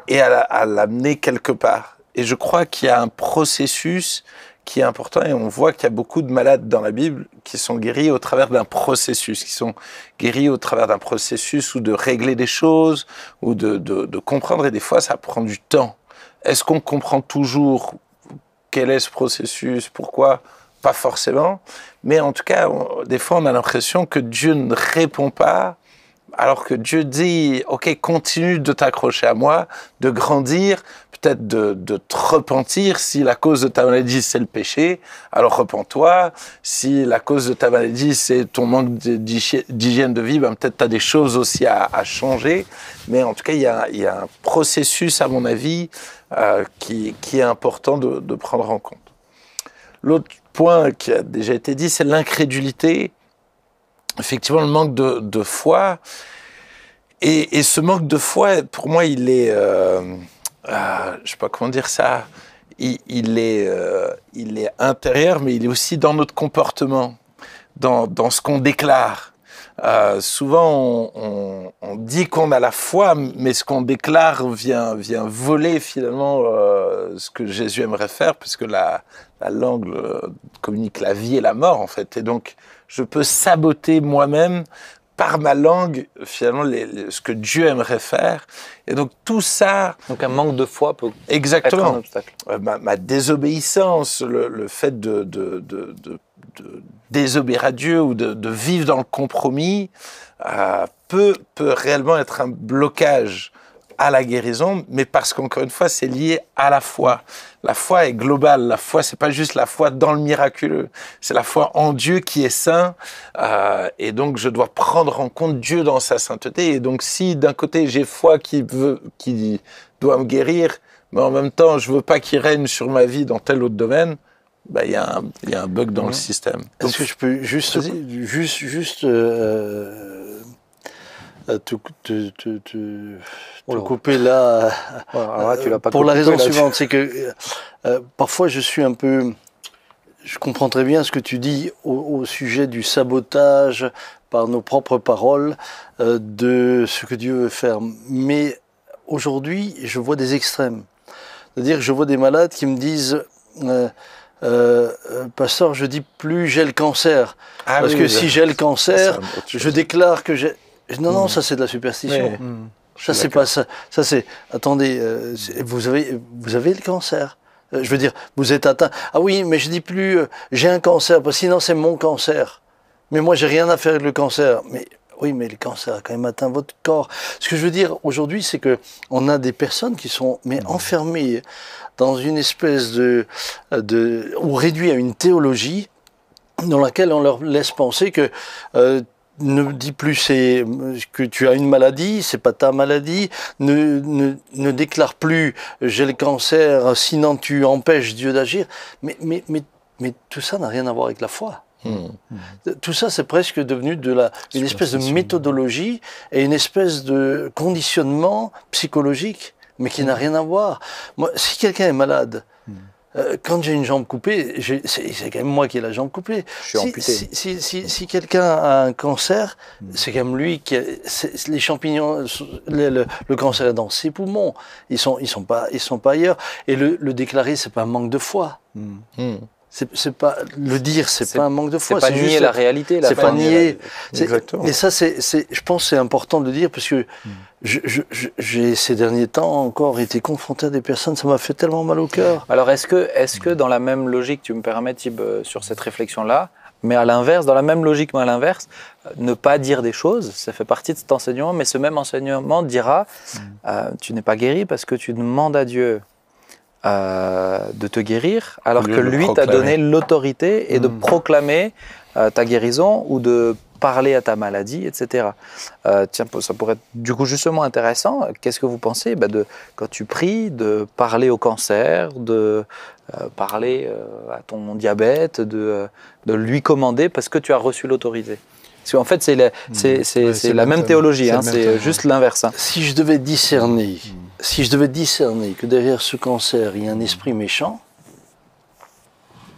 et à l'amener quelque part. Et je crois qu'il y a un processus qui est important, et on voit qu'il y a beaucoup de malades dans la Bible qui sont guéris au travers d'un processus, qui sont guéris au travers d'un processus ou de régler des choses, ou de comprendre, et des fois ça prend du temps. Est-ce qu'on comprend toujours quel est ce processus, pourquoi? Pas forcément, mais en tout cas, des fois on a l'impression que Dieu ne répond pas, alors que Dieu dit, ok, continue de t'accrocher à moi, de grandir, peut-être de te repentir. Si la cause de ta maladie, c'est le péché, alors repens-toi. Si la cause de ta maladie, c'est ton manque d'hygiène de vie, ben peut-être tu as des choses aussi à changer. Mais en tout cas, il y a un processus, à mon avis, qui est important de prendre en compte. L'autre point qui a déjà été dit, c'est l'incrédulité. Effectivement, le manque de foi. Et ce manque de foi, pour moi, il est... je sais pas comment dire ça. Il est intérieur, mais il est aussi dans notre comportement, dans ce qu'on déclare. Souvent, on dit qu'on a la foi, mais ce qu'on déclare vient voler finalement ce que Jésus aimerait faire, puisque la langue communique la vie et la mort, en fait. Et donc, je peux saboter moi-même par ma langue, finalement, ce que Dieu aimerait faire. Et donc, tout ça... Donc, un manque de foi peut exactement être un obstacle. Ma désobéissance, le fait de désobéir à Dieu ou de vivre dans le compromis peut réellement être un blocage à la guérison, mais parce qu'encore une fois, c'est lié à la foi. La foi est globale. La foi, c'est pas juste la foi dans le miraculeux. C'est la foi en Dieu qui est saint. Et donc, je dois prendre en compte Dieu dans sa sainteté. Et donc, si d'un côté, j'ai foi qui doit me guérir, mais en même temps, je veux pas qu'il règne sur ma vie dans tel autre domaine, bah, y a un bug dans le système. Est-ce que je peux juste te couper là, tu l'as pas pour la coupé, raison là, suivante, c'est que parfois je suis un peu... Je comprends très bien ce que tu dis au sujet du sabotage par nos propres paroles de ce que Dieu veut faire. Mais aujourd'hui, je vois des extrêmes. C'est-à-dire que je vois des malades qui me disent pasteur, je dis plus j'ai le cancer. Parce que si j'ai le cancer, je déclare que j'ai... Non, ça c'est de la superstition. Ça c'est pas ça. Ça c'est... Attendez, vous avez le cancer. Je veux dire, vous êtes atteint. Ah oui, mais je dis plus j'ai un cancer, parce que sinon c'est mon cancer. Mais moi j'ai rien à faire avec le cancer. Mais oui, mais le cancer a quand même atteint votre corps. Ce que je veux dire aujourd'hui, c'est que on a des personnes qui sont enfermées dans une espèce ou réduites à une théologie dans laquelle on leur laisse penser que ne dis plus que tu as une maladie, c'est pas ta maladie. Ne déclare plus j'ai le cancer, sinon tu empêches Dieu d'agir. Mais tout ça n'a rien à voir avec la foi. Tout ça, c'est presque devenu une espèce de méthodologie et une espèce de conditionnement psychologique, mais qui n'a rien à voir. Moi, si quelqu'un est malade, quand j'ai une jambe coupée, c'est quand même moi qui ai la jambe coupée. Je suis amputé. Si quelqu'un a un cancer, c'est quand même lui qui a, les champignons, le cancer est dans ses poumons. Ils sont pas ailleurs. Et le déclarer, c'est pas un manque de foi. C'est pas le dire, c'est pas un manque de foi. C'est pas nier la réalité. C'est pas nier. Exactement. Et ça, je pense, que c'est important de le dire parce que j'ai ces derniers temps encore été confronté à des personnes, ça m'a fait tellement mal au cœur. Alors, est-ce que dans la même logique, tu me permets, Thib, sur cette réflexion-là, mais à l'inverse, dans la même logique, mais à l'inverse, ne pas dire des choses, ça fait partie de cet enseignement, mais ce même enseignement dira, tu n'es pas guéri parce que tu demandes à Dieu de te guérir, alors que lui t'a donné l'autorité et de proclamer ta guérison ou de parler à ta maladie, etc. Tiens, ça pourrait être du coup justement intéressant. Qu'est-ce que vous pensez quand tu pries, de parler au cancer, de parler à ton diabète, de lui commander parce que tu as reçu l'autorité? Parce qu'en fait, c'est la même théologie, c'est juste l'inverse. Si je devais discerner que derrière ce cancer, il y a un esprit méchant,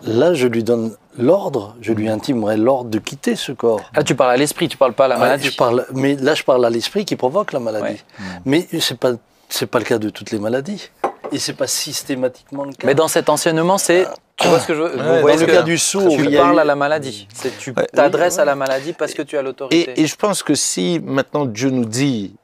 là, je lui donne l'ordre, je lui intimerai l'ordre de quitter ce corps. Ah, tu parles à l'esprit, tu parles pas à la maladie. Mais là, je parle à l'esprit qui provoque la maladie. Ouais. Mais c'est pas le cas de toutes les maladies. Et c'est pas systématiquement le cas. Mais dans cet enseignement, tu vois ce que je veux dans le cas du sourd, tu parles à la maladie. Tu t'adresses à la maladie parce que tu as l'autorité. Et je pense que si maintenant Dieu nous dit,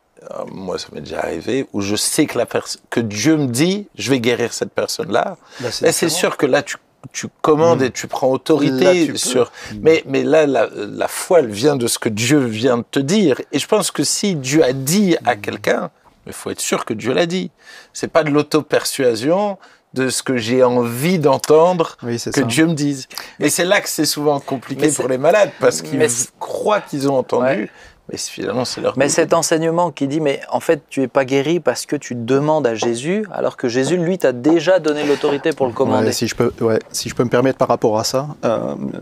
moi ça m'est déjà arrivé, où je sais que Dieu me dit, je vais guérir cette personne-là, c'est sûr que là tu commandes et tu prends autorité sur... Mais là, la foi, elle vient de ce que Dieu vient de te dire. Et je pense que si Dieu a dit à quelqu'un, il faut être sûr que Dieu l'a dit. C'est pas de l'auto-persuasion de ce que j'ai envie d'entendre que Dieu me dise. Et c'est là que c'est souvent compliqué pour les malades, parce qu'ils croient qu'ils ont entendu, mais finalement c'est leur... Mais cet enseignement qui dit, mais en fait tu es pas guéri parce que tu demandes à Jésus, alors que Jésus, lui, t'a déjà donné l'autorité pour le commander. Si je peux me permettre par rapport à ça,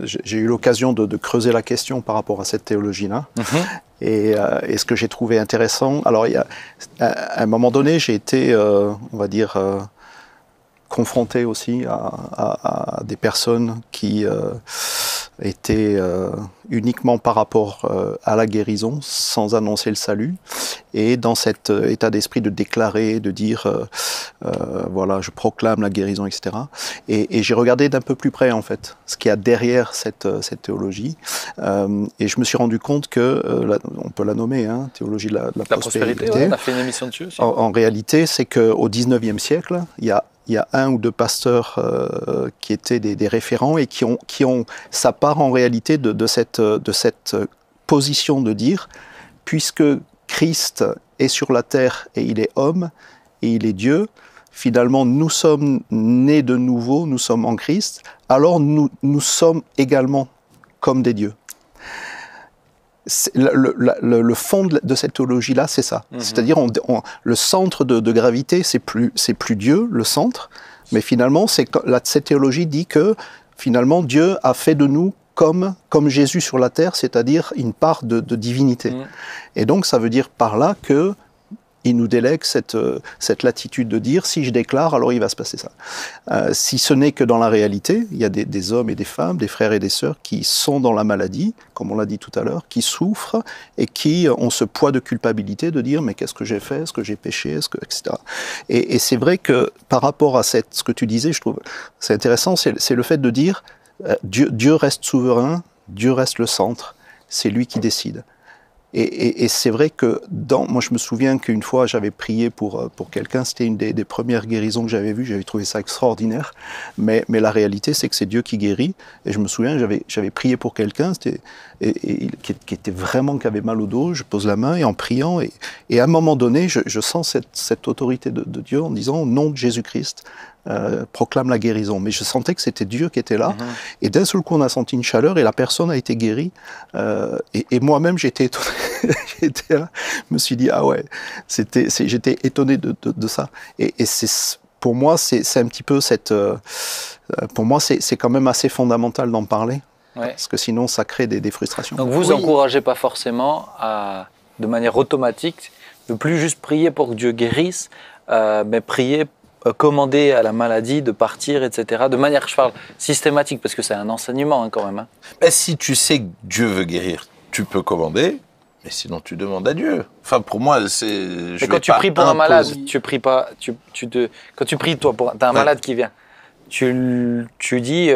j'ai eu l'occasion de creuser la question par rapport à cette théologie-là. Et ce que j'ai trouvé intéressant, alors à un moment donné, j'ai été, on va dire, confronté aussi à des personnes qui étaient uniquement par rapport à la guérison, sans annoncer le salut, et dans cet état d'esprit de déclarer, de dire, voilà, je proclame la guérison, etc. Et j'ai regardé d'un peu plus près, en fait, ce qu'il y a derrière cette théologie, et je me suis rendu compte que, on peut la nommer, théologie de la prospérité. On a fait une émission dessus aussi. En réalité, c'est qu'au 19e siècle, il y a un ou deux pasteurs qui étaient des référents et qui ont sa part en réalité de cette position de dire, puisque Christ est sur la terre et il est homme et il est Dieu, finalement nous sommes nés de nouveau, nous sommes en Christ, alors nous sommes également comme des dieux. Le fond de cette théologie-là, c'est ça. C'est-à-dire, le centre de gravité, c'est plus Dieu, le centre, mais finalement, cette théologie dit que finalement, Dieu a fait de nous comme Jésus sur la terre, c'est-à-dire une part de divinité. Et donc, ça veut dire par là que il nous délègue cette latitude de dire, si je déclare, alors il va se passer ça. Si ce n'est que dans la réalité, il y a des hommes et des femmes, des frères et des sœurs qui sont dans la maladie, comme on l'a dit tout à l'heure, qui souffrent et qui ont ce poids de culpabilité de dire, mais qu'est-ce que j'ai fait, est-ce que j'ai péché, etc. Et c'est vrai que par rapport à ce que tu disais, je trouve, c'est intéressant, c'est le fait de dire, Dieu reste souverain, Dieu reste le centre, c'est lui qui décide. Et c'est vrai que moi je me souviens qu'une fois j'avais prié pour quelqu'un, c'était une des premières guérisons que j'avais vues, j'avais trouvé ça extraordinaire, mais la réalité c'est que c'est Dieu qui guérit, et je me souviens j'avais prié pour quelqu'un qui avait mal au dos, je pose la main et en priant, et à un moment donné je sens cette autorité de Dieu en disant au nom de Jésus-Christ, proclame la guérison. Mais je sentais que c'était Dieu qui était là. Et d'un seul coup, on a senti une chaleur et la personne a été guérie. Et moi-même, j'étais étonné. J'étais là, je me suis dit, ah ouais, j'étais étonné de ça. Et pour moi, c'est un petit peu pour moi, c'est quand même assez fondamental d'en parler. Ouais. Parce que sinon, ça crée des frustrations. Donc vous encouragez pas forcément de manière automatique, de plus juste prier pour que Dieu guérisse, mais prier commander à la maladie de partir, etc. De manière, je parle systématique, parce que c'est un enseignement quand même. Ben, si tu sais que Dieu veut guérir, tu peux commander, mais sinon tu demandes à Dieu. Enfin, pour moi, c'est... Mais quand tu pries pour un malade, tu pries pas... Quand tu pries, toi, t'as un malade qui vient, tu dis,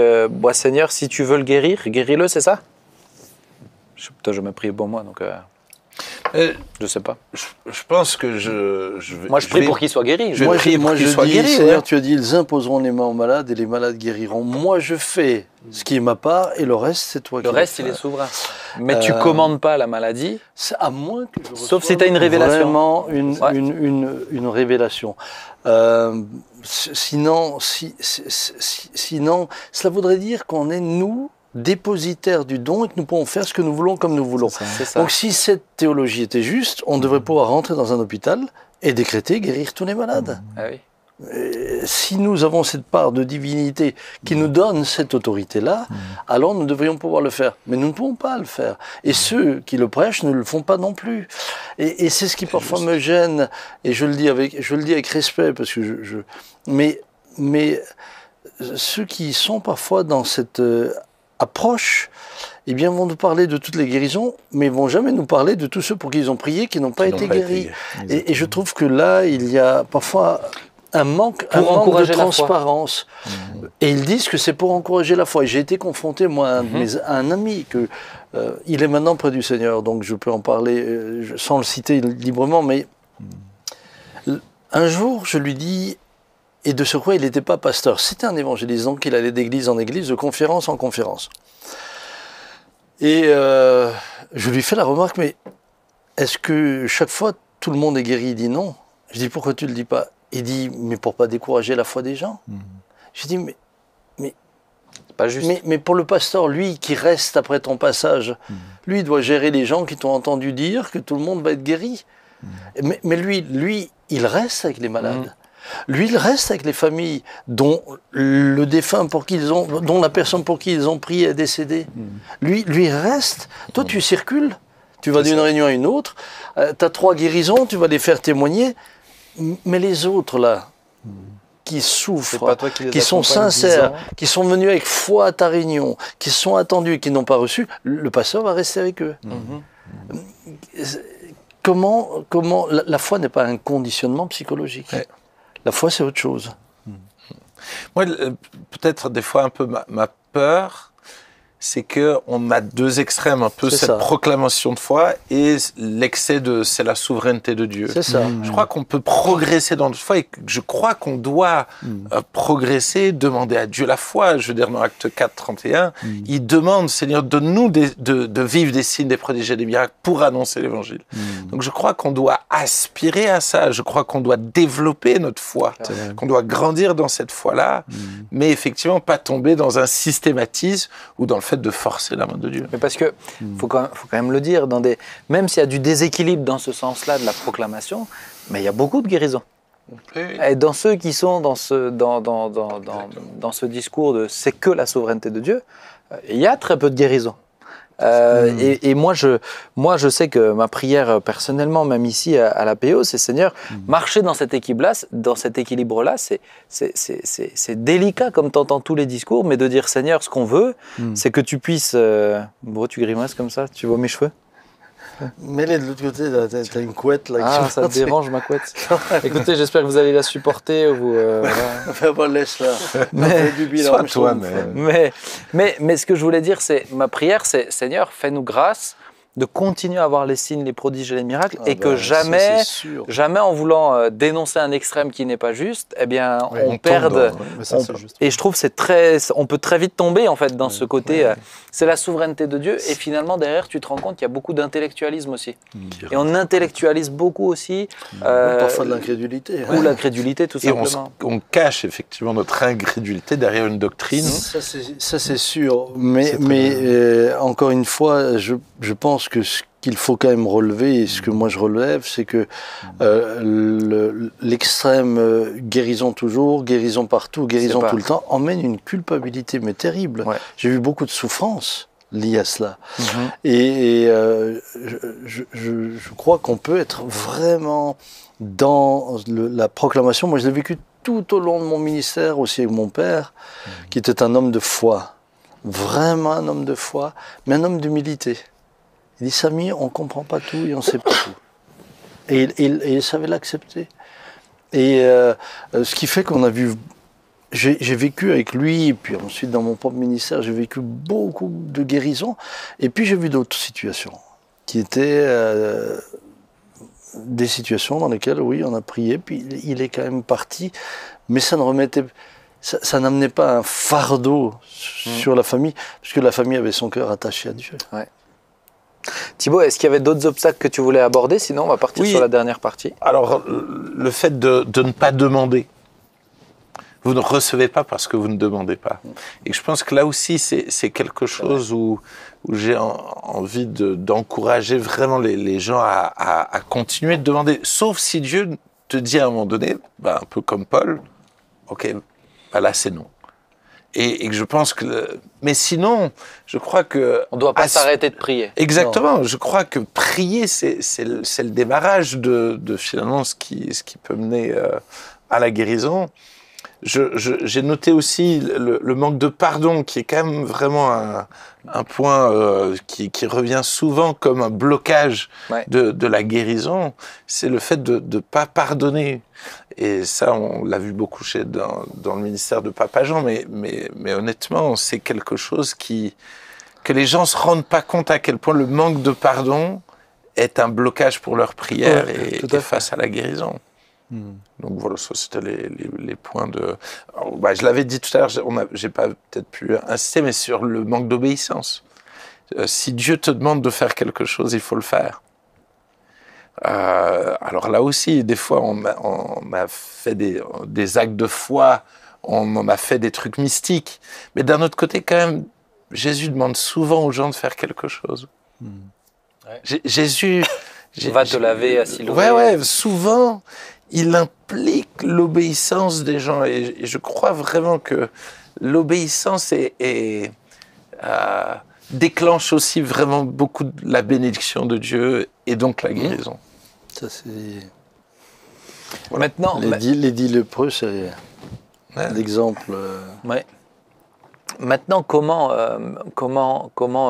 Seigneur, si tu veux le guérir, guéris-le, c'est ça? Toi, je me prie pour moi, donc... je sais pas. Je pense que moi, je prie pour qu'il soit guéri. Moi, je dis, Seigneur, tu as dit, ils imposeront les mains aux malades et les malades guériront. Moi, je fais ce qui est ma part et le reste, c'est toi qui le reste, il est souverain. Mais tu commandes pas la maladie. C'est à moins que je reçoive sauf si tu as une révélation. Vraiment une révélation. Sinon, cela voudrait dire qu'on est, nous, dépositaire du don et que nous pouvons faire ce que nous voulons comme nous voulons. C'est ça. Donc si cette théologie était juste, on devrait pouvoir rentrer dans un hôpital et décréter guérir tous les malades. Ah oui. Si nous avons cette part de divinité qui nous donne cette autorité-là, alors nous devrions pouvoir le faire. Mais nous ne pouvons pas le faire. Et ceux qui le prêchent ne le font pas non plus. Et c'est ce qui parfois me gêne. Et je le dis avec respect, parce que mais ceux qui sont parfois dans cette approche, eh bien, vont nous parler de toutes les guérisons, mais vont jamais nous parler de tous ceux pour qui ils ont prié qui n'ont pas été guéris. Et je trouve que là, il y a parfois un manque de transparence. Et ils disent que c'est pour encourager la foi. Et j'ai été confronté, moi, à un ami, il est maintenant près du Seigneur, donc je peux en parler sans le citer librement, mais un jour, je lui dis, et de ce quoi il n'était pas pasteur, c'était un évangéliste, donc il allait d'église en église, de conférence en conférence. Et je lui fais la remarque, mais est-ce que chaque fois tout le monde est guéri? Il dit non. Je dis, pourquoi tu ne le dis pas? Il dit, mais pour ne pas décourager la foi des gens. Je dis, mais c'est pas juste. Mais pour le pasteur, lui qui reste après ton passage, lui il doit gérer les gens qui t'ont entendu dire que tout le monde va être guéri. Mais lui, il reste avec les malades. Lui, il reste avec les familles dont le défunt dont la personne pour qui ils ont prié est décédée. Lui, il reste. Toi, tu circules. Tu vas d'une réunion à une autre. Tu as 3 guérisons, tu vas les faire témoigner. Mais les autres, là, qui souffrent, qui sont sincères, qui sont venus avec foi à ta réunion, qui sont attendus et qui n'ont pas reçu, le pasteur va rester avec eux. Comment la foi n'est pas un conditionnement psychologique. La foi, c'est autre chose. Moi, peut-être des fois un peu ma peur, c'est qu'on a 2 extrêmes, un peu cette proclamation de foi et l'excès de c'est la souveraineté de Dieu. C'est ça. Je crois qu'on peut progresser dans notre foi et je crois qu'on doit progresser, demander à Dieu la foi. Je veux dire, dans Acte 4, 31, il demande, Seigneur, donne-nous de vivre des signes, des prodiges et des miracles pour annoncer l'Évangile. Donc je crois qu'on doit aspirer à ça. Je crois qu'on doit développer notre foi, qu'on doit grandir dans cette foi-là, mais effectivement pas tomber dans un systématisme ou dans le fait de forcer la main de Dieu. Mais parce que, faut quand même le dire, même s'il y a du déséquilibre dans ce sens-là de la proclamation, mais il y a beaucoup de guérisons. Et dans ceux qui sont dans ce discours de c'est que la souveraineté de Dieu, il y a très peu de guérison. Et moi, je sais que ma prière personnellement, même ici à l'APO, c'est Seigneur, marcher dans cet équilibre-là, c'est délicat comme tu entends tous les discours, mais de dire Seigneur, ce qu'on veut, c'est que tu puisses. Bon, tu grimaces comme ça, tu vois mes cheveux? Mets-les de l'autre côté, là, t'as une couette là. Ah, ça te dérange ma couette. Écoutez, j'espère que vous allez la supporter. Voilà. Laisse-la. Mais, soit toi, mais ce que je voulais dire, c'est ma prière, c'est Seigneur, fais-nous grâce de continuer à voir les signes, les prodiges et les miracles, et que jamais en voulant dénoncer un extrême qui n'est pas juste, eh bien, on perde. Et je trouve on peut très vite tomber en fait dans ce côté. C'est la souveraineté de Dieu, et finalement derrière, tu te rends compte qu'il y a beaucoup d'intellectualisme aussi. Et on intellectualise beaucoup aussi. Parfois de l'incrédulité. Ou l'incrédulité, tout simplement. On cache effectivement notre incrédulité derrière une doctrine. Ça c'est sûr. Mais encore une fois, je pense que ce qu'il faut quand même relever, et ce que moi je relève, c'est que l'extrême guérison toujours, guérison partout, guérison tout le temps, emmène une culpabilité mais terrible. Ouais. J'ai vu beaucoup de souffrances liées à cela. Et je crois qu'on peut être vraiment dans la proclamation. Moi je l'ai vécu tout au long de mon ministère, aussi avec mon père, qui était un homme de foi. Vraiment un homme de foi, mais un homme d'humilité. Il dit, Samy, on ne comprend pas tout et on ne sait pas tout. Et il savait l'accepter. Et ce qui fait qu'on a vu... J'ai vécu avec lui, et puis ensuite dans mon propre ministère, j'ai vécu beaucoup de guérisons. Et puis j'ai vu d'autres situations, qui étaient des situations dans lesquelles, oui, on a prié, puis il est quand même parti. Mais ça ne remettait... Ça n'amenait pas un fardeau sur la famille, puisque la famille avait son cœur attaché à Dieu. Ouais. Thibaut, est-ce qu'il y avait d'autres obstacles que tu voulais aborder? Sinon, on va partir sur la dernière partie. Alors, le fait de ne pas demander. Vous ne recevez pas parce que vous ne demandez pas. Et je pense que là aussi, c'est quelque chose où j'ai envie d'encourager vraiment les gens à continuer de demander. Sauf si Dieu te dit à un moment donné, un peu comme Paul, ok, là c'est non. Et que je pense que... Mais sinon, je crois que... On ne doit pas s'arrêter de prier. Exactement. Non. Je crois que prier, c'est le démarrage de finalement ce qui peut mener à la guérison. J'ai noté aussi le manque de pardon, qui est quand même vraiment un point qui revient souvent comme un blocage de la guérison. C'est le fait de ne pas pardonner. Et ça, on l'a vu beaucoup dans le ministère de Papa Jean, mais honnêtement, c'est quelque chose que les gens ne se rendent pas compte à quel point le manque de pardon est un blocage pour leur prière et face à la guérison. Donc voilà, ça c'était les points de... Alors, je l'avais dit tout à l'heure, j'ai pas peut-être pu insister, mais sur le manque d'obéissance. Si Dieu te demande de faire quelque chose, il faut le faire. Alors là aussi, des fois, on a fait des actes de foi, on en a fait des trucs mystiques, mais d'un autre côté, quand même, Jésus demande souvent aux gens de faire quelque chose. Jésus... va te laver à Siloé. Ouais, souvent... Il implique l'obéissance des gens. Et je crois vraiment que l'obéissance déclenche aussi vraiment beaucoup de la bénédiction de Dieu et donc la guérison. Ça, c'est... Voilà. Maintenant, les dix lépreux, c'est l'exemple. Maintenant, comment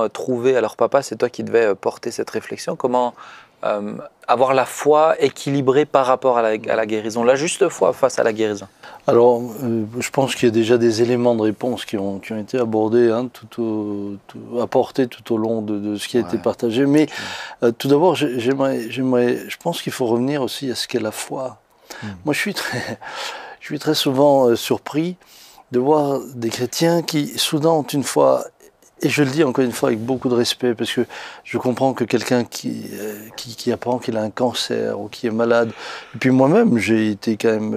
trouver... Alors papa, c'est toi qui devais porter cette réflexion. Comment... avoir la foi équilibrée par rapport à la guérison, la juste foi face à la guérison? Alors, je pense qu'il y a déjà des éléments de réponse qui ont été abordés, apportés tout au long de ce qui a été partagé. Mais tout d'abord, je pense qu'il faut revenir aussi à ce qu'est la foi. Moi, je suis très souvent surpris de voir des chrétiens qui, soudain, ont une foi. Et je le dis encore une fois avec beaucoup de respect, parce que je comprends que quelqu'un qui apprend qu'il a un cancer ou qui est malade, et puis moi-même j'ai été quand même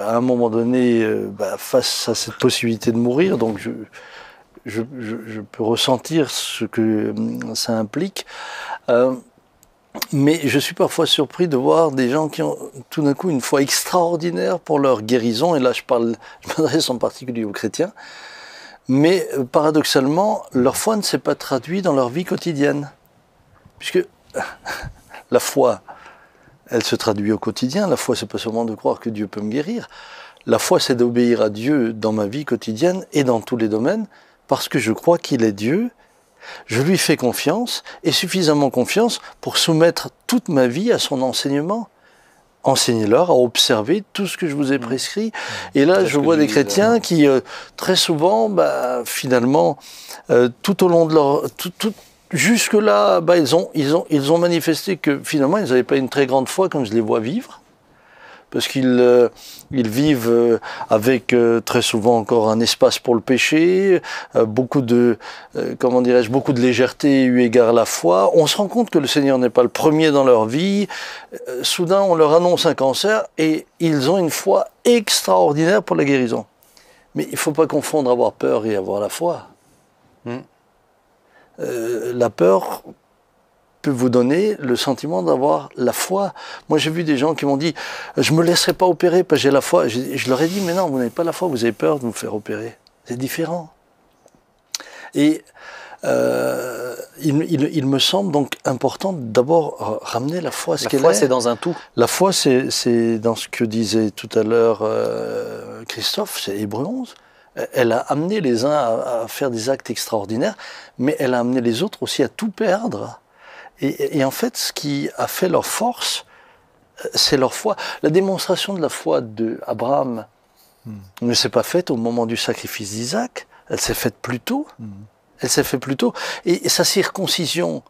à un moment donné face à cette possibilité de mourir, donc je peux ressentir ce que ça implique. Mais je suis parfois surpris de voir des gens qui ont tout d'un coup une foi extraordinaire pour leur guérison, et là je m'adresse en particulier aux chrétiens, mais paradoxalement, leur foi ne s'est pas traduite dans leur vie quotidienne. Puisque la foi, elle se traduit au quotidien. La foi, c'est pas seulement de croire que Dieu peut me guérir. La foi, c'est d'obéir à Dieu dans ma vie quotidienne et dans tous les domaines, parce que je crois qu'il est Dieu. Je lui fais confiance, et suffisamment confiance pour soumettre toute ma vie à son enseignement. Enseignez-leur à observer tout ce que je vous ai prescrit. Et là, je vois des chrétiens qui, très souvent, finalement, tout au long de leur... jusque-là, ils ont manifesté que finalement, ils n'avaient pas une très grande foi comme je les vois vivre. Parce qu'ils vivent avec très souvent encore un espace pour le péché, beaucoup de légèreté eu égard à la foi. On se rend compte que le Seigneur n'est pas le premier dans leur vie. Soudain, on leur annonce un cancer et ils ont une foi extraordinaire pour la guérison. Mais il ne faut pas confondre avoir peur et avoir la foi. La peur peut vous donner le sentiment d'avoir la foi. Moi, j'ai vu des gens qui m'ont dit « Je ne me laisserai pas opérer parce que j'ai la foi ». Je leur ai dit « Mais non, vous n'avez pas la foi, vous avez peur de vous faire opérer. C'est différent. » Et il me semble donc important d'abord ramener la foi à ce qu'elle est. La foi, c'est dans un tout. La foi, c'est dans ce que disait tout à l'heure Christophe, c'est Hébreux 11. Elle a amené les uns à faire des actes extraordinaires, mais elle a amené les autres aussi à tout perdre. Et en fait, ce qui a fait leur force, c'est leur foi. La démonstration de la foi d'Abraham ne s'est pas faite au moment du sacrifice d'Isaac, elle s'est faite plus tôt. Elle s'est faite plus tôt. Et sa circoncision,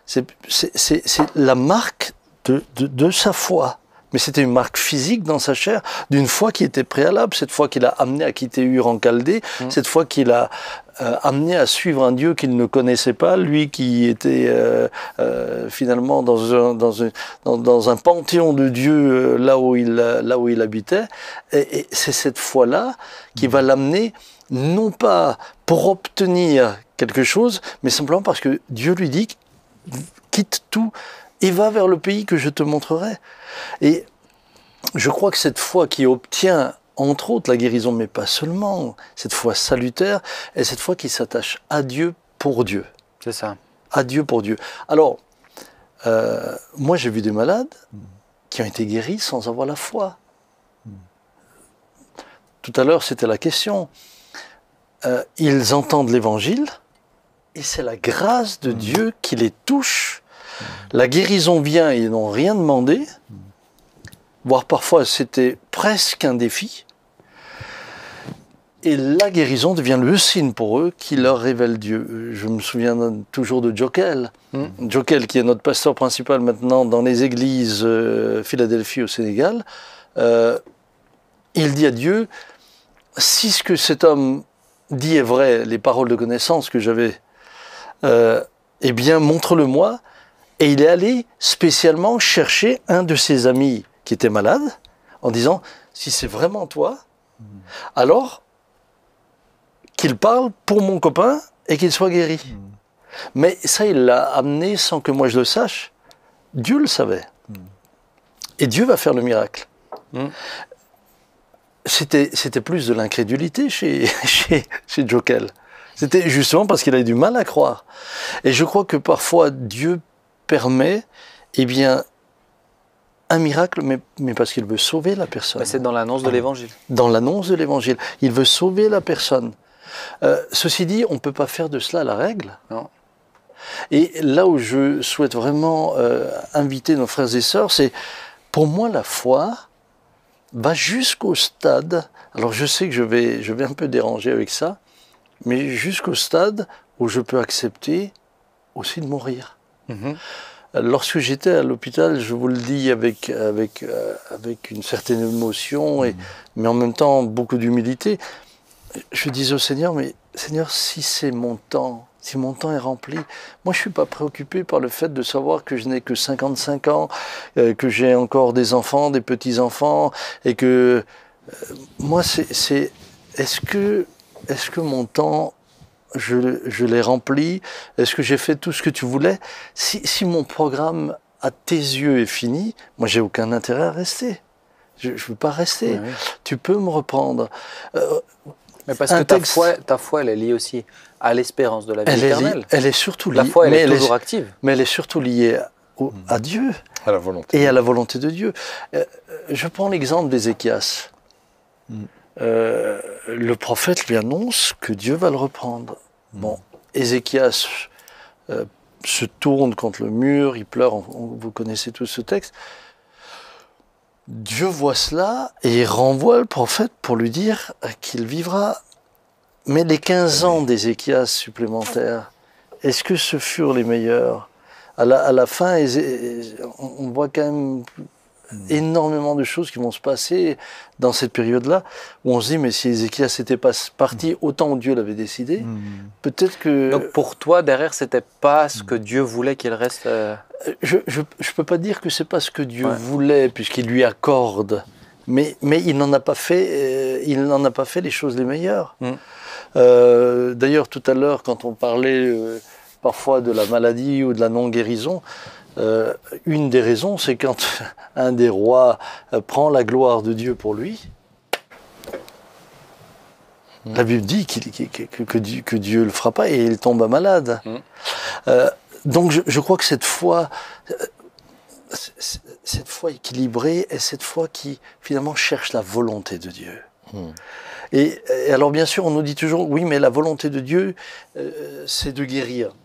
c'est la marque de sa foi. Mais c'était une marque physique dans sa chair, d'une foi qui était préalable, cette foi qui l'a amené à quitter Ur en Chaldée, cette foi qui l'a amené à suivre un Dieu qu'il ne connaissait pas, lui qui était finalement dans un panthéon de Dieu là où il habitait. Et c'est cette foi-là qui va l'amener, non pas pour obtenir quelque chose, mais simplement parce que Dieu lui dit « quitte tout ». Et va vers le pays que je te montrerai. Et je crois que cette foi qui obtient, entre autres, la guérison, mais pas seulement, cette foi salutaire, est cette foi qui s'attache à Dieu pour Dieu. C'est ça. À Dieu pour Dieu. Alors, moi j'ai vu des malades qui ont été guéris sans avoir la foi. Tout à l'heure, c'était la question. Ils entendent l'évangile, et c'est la grâce de Dieu qui les touche. La guérison vient et ils n'ont rien demandé, voire parfois c'était presque un défi. Et la guérison devient le signe pour eux qui leur révèle Dieu. Je me souviens toujours de Jokel. Jokel, qui est notre pasteur principal maintenant dans les églises Philadelphie au Sénégal. Il dit à Dieu, si ce que cet homme dit est vrai, les paroles de connaissance que j'avais, eh bien montre-le-moi. Et il est allé spécialement chercher un de ses amis qui était malade, en disant, si c'est vraiment toi, alors qu'il parle pour mon copain et qu'il soit guéri. Mais ça, il l'a amené sans que moi je le sache. Dieu le savait. Et Dieu va faire le miracle. C'était plus de l'incrédulité chez Jokel. C'était justement parce qu'il avait du mal à croire. Et je crois que parfois Dieu permet, eh bien, un miracle, mais parce qu'il veut sauver la personne. C'est dans l'annonce de l'Évangile. Dans l'annonce de l'Évangile. Il veut sauver la personne. Ceci dit, on ne peut pas faire de cela la règle. Non. Et là où je souhaite vraiment inviter nos frères et sœurs, c'est, pour moi, la foi va jusqu'au stade, alors je sais que je vais un peu déranger avec ça, mais jusqu'au stade où je peux accepter aussi de mourir. Lorsque j'étais à l'hôpital, je vous le dis avec une certaine émotion, mais en même temps beaucoup d'humilité, je disais au Seigneur, mais Seigneur, si c'est mon temps, si mon temps est rempli, moi je ne suis pas préoccupé par le fait de savoir que je n'ai que 55 ans, que j'ai encore des enfants, des petits-enfants, et que moi c'est est-ce que mon temps, je l'ai rempli? Est-ce que j'ai fait tout ce que tu voulais? Si mon programme à tes yeux est fini, moi j'ai aucun intérêt à rester. Je ne veux pas rester. Oui, oui. Tu peux me reprendre. Mais parce Un que texte- ta foi, elle est liée aussi à l'espérance de la vie éternelle. Elle est surtout liée. La foi, elle mais est toujours active. mais elle est surtout liée à Dieu À la volonté. et à la volonté de Dieu. Je prends l'exemple d'Ézéchias. Le prophète lui annonce que Dieu va le reprendre. Bon, Ézéchias se tourne contre le mur, il pleure, vous connaissez tous ce texte. Dieu voit cela et il renvoie le prophète pour lui dire qu'il vivra. Mais les 15 ans d'Ézéchias supplémentaires, est-ce que ce furent les meilleurs? À la fin, on voit quand même énormément de choses qui vont se passer dans cette période-là, où on se dit, mais si Ézéchias n'était pas parti autant où Dieu l'avait décidé, peut-être que... Donc pour toi, derrière, c'était pas ce que Dieu voulait qu'il reste. Je peux pas dire que c'est pas ce que Dieu voulait, puisqu'il lui accorde, mais il n'en a pas fait, les choses les meilleures. D'ailleurs, tout à l'heure, quand on parlait parfois de la maladie ou de la non-guérison, une des raisons, c'est quand un des rois prend la gloire de Dieu pour lui. La Bible dit que Dieu le fera pas et il tombe malade. Donc je crois que cette foi équilibrée est cette foi qui finalement cherche la volonté de Dieu. Et alors bien sûr on nous dit toujours oui mais la volonté de Dieu c'est de guérir.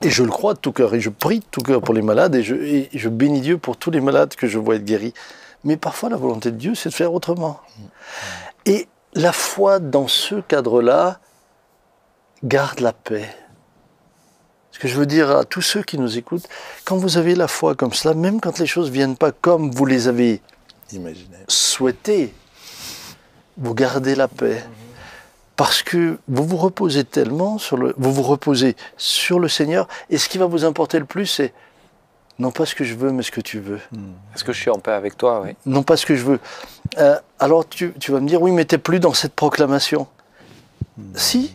Et je le crois de tout cœur et je prie de tout cœur pour les malades et je bénis Dieu pour tous les malades que je vois être guéris. Mais parfois la volonté de Dieu c'est de faire autrement. Et la foi dans ce cadre-là garde la paix. Ce que je veux dire à tous ceux qui nous écoutent, quand vous avez la foi comme cela, même quand les choses ne viennent pas comme vous les avez souhaitées, vous gardez la paix. Parce que vous vous reposez tellement vous vous reposez sur le Seigneur, et ce qui va vous importer le plus, c'est non pas ce que je veux, mais ce que tu veux. Est-ce que je suis en paix avec toi, oui. Non pas ce que je veux. Alors tu vas me dire, oui, mais tu n'es plus dans cette proclamation. Si,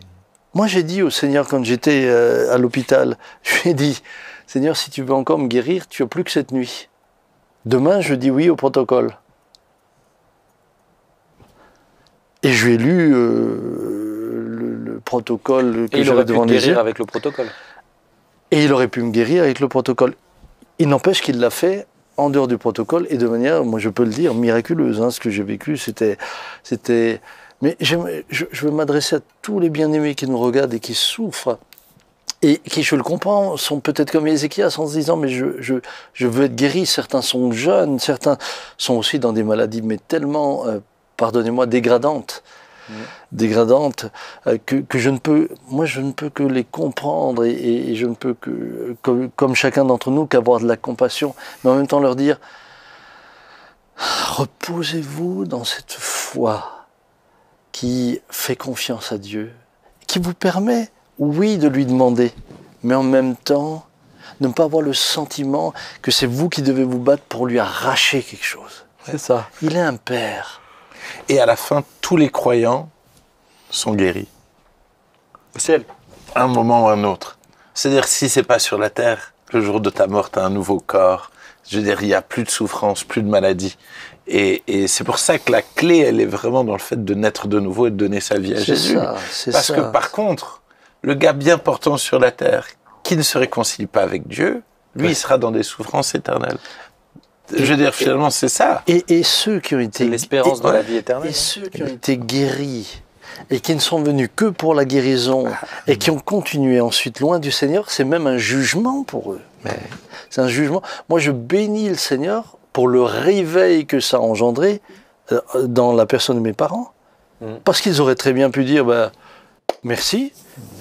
moi j'ai dit au Seigneur quand j'étais à l'hôpital, je lui ai dit, Seigneur, si tu veux encore me guérir, tu n'as plus que cette nuit. Demain, je dis oui au protocole. Et je lui ai lu le protocole que j'avais devant les yeux. Et il aurait pu guérir avec le protocole. Et il aurait pu me guérir avec le protocole. Il n'empêche qu'il l'a fait en dehors du protocole et de manière, moi je peux le dire, miraculeuse. Ce que j'ai vécu, c'était... Mais je veux m'adresser à tous les bien-aimés qui nous regardent et qui souffrent. Et qui, je le comprends, sont peut-être comme Ézéchias en se disant, mais je veux être guéri. Certains sont jeunes, certains sont aussi dans des maladies, mais tellement... pardonnez-moi, dégradantes, que je ne peux que les comprendre et je ne peux que, comme chacun d'entre nous, qu'avoir de la compassion, mais en même temps leur dire, reposez-vous dans cette foi qui fait confiance à Dieu, qui vous permet, oui, de lui demander, mais en même temps, ne pas avoir le sentiment que c'est vous qui devez vous battre pour lui arracher quelque chose. C'est ça. Il est un père. Et à la fin, tous les croyants sont guéris. Au ciel. À un moment ou un autre. C'est-à-dire, si c'est pas sur la terre, le jour de ta mort, tu as un nouveau corps. Je veux dire, il n'y a plus de souffrance, plus de maladie. Et c'est pour ça que la clé, elle est vraiment dans le fait de naître de nouveau et de donner sa vie à Jésus. Parce que par contre, le gars bien portant sur la terre, qui ne se réconcilie pas avec Dieu, lui, il sera dans des souffrances éternelles. Je veux dire, finalement, c'est ça. Et ceux qui ont été... l'espérance de la vie éternelle. Et ceux qui ont été guéris et qui ne sont venus que pour la guérison et qui ont continué ensuite loin du Seigneur, c'est même un jugement pour eux. C'est un jugement. Moi, je bénis le Seigneur pour le réveil que ça a engendré dans la personne de mes parents. Parce qu'ils auraient très bien pu dire, merci,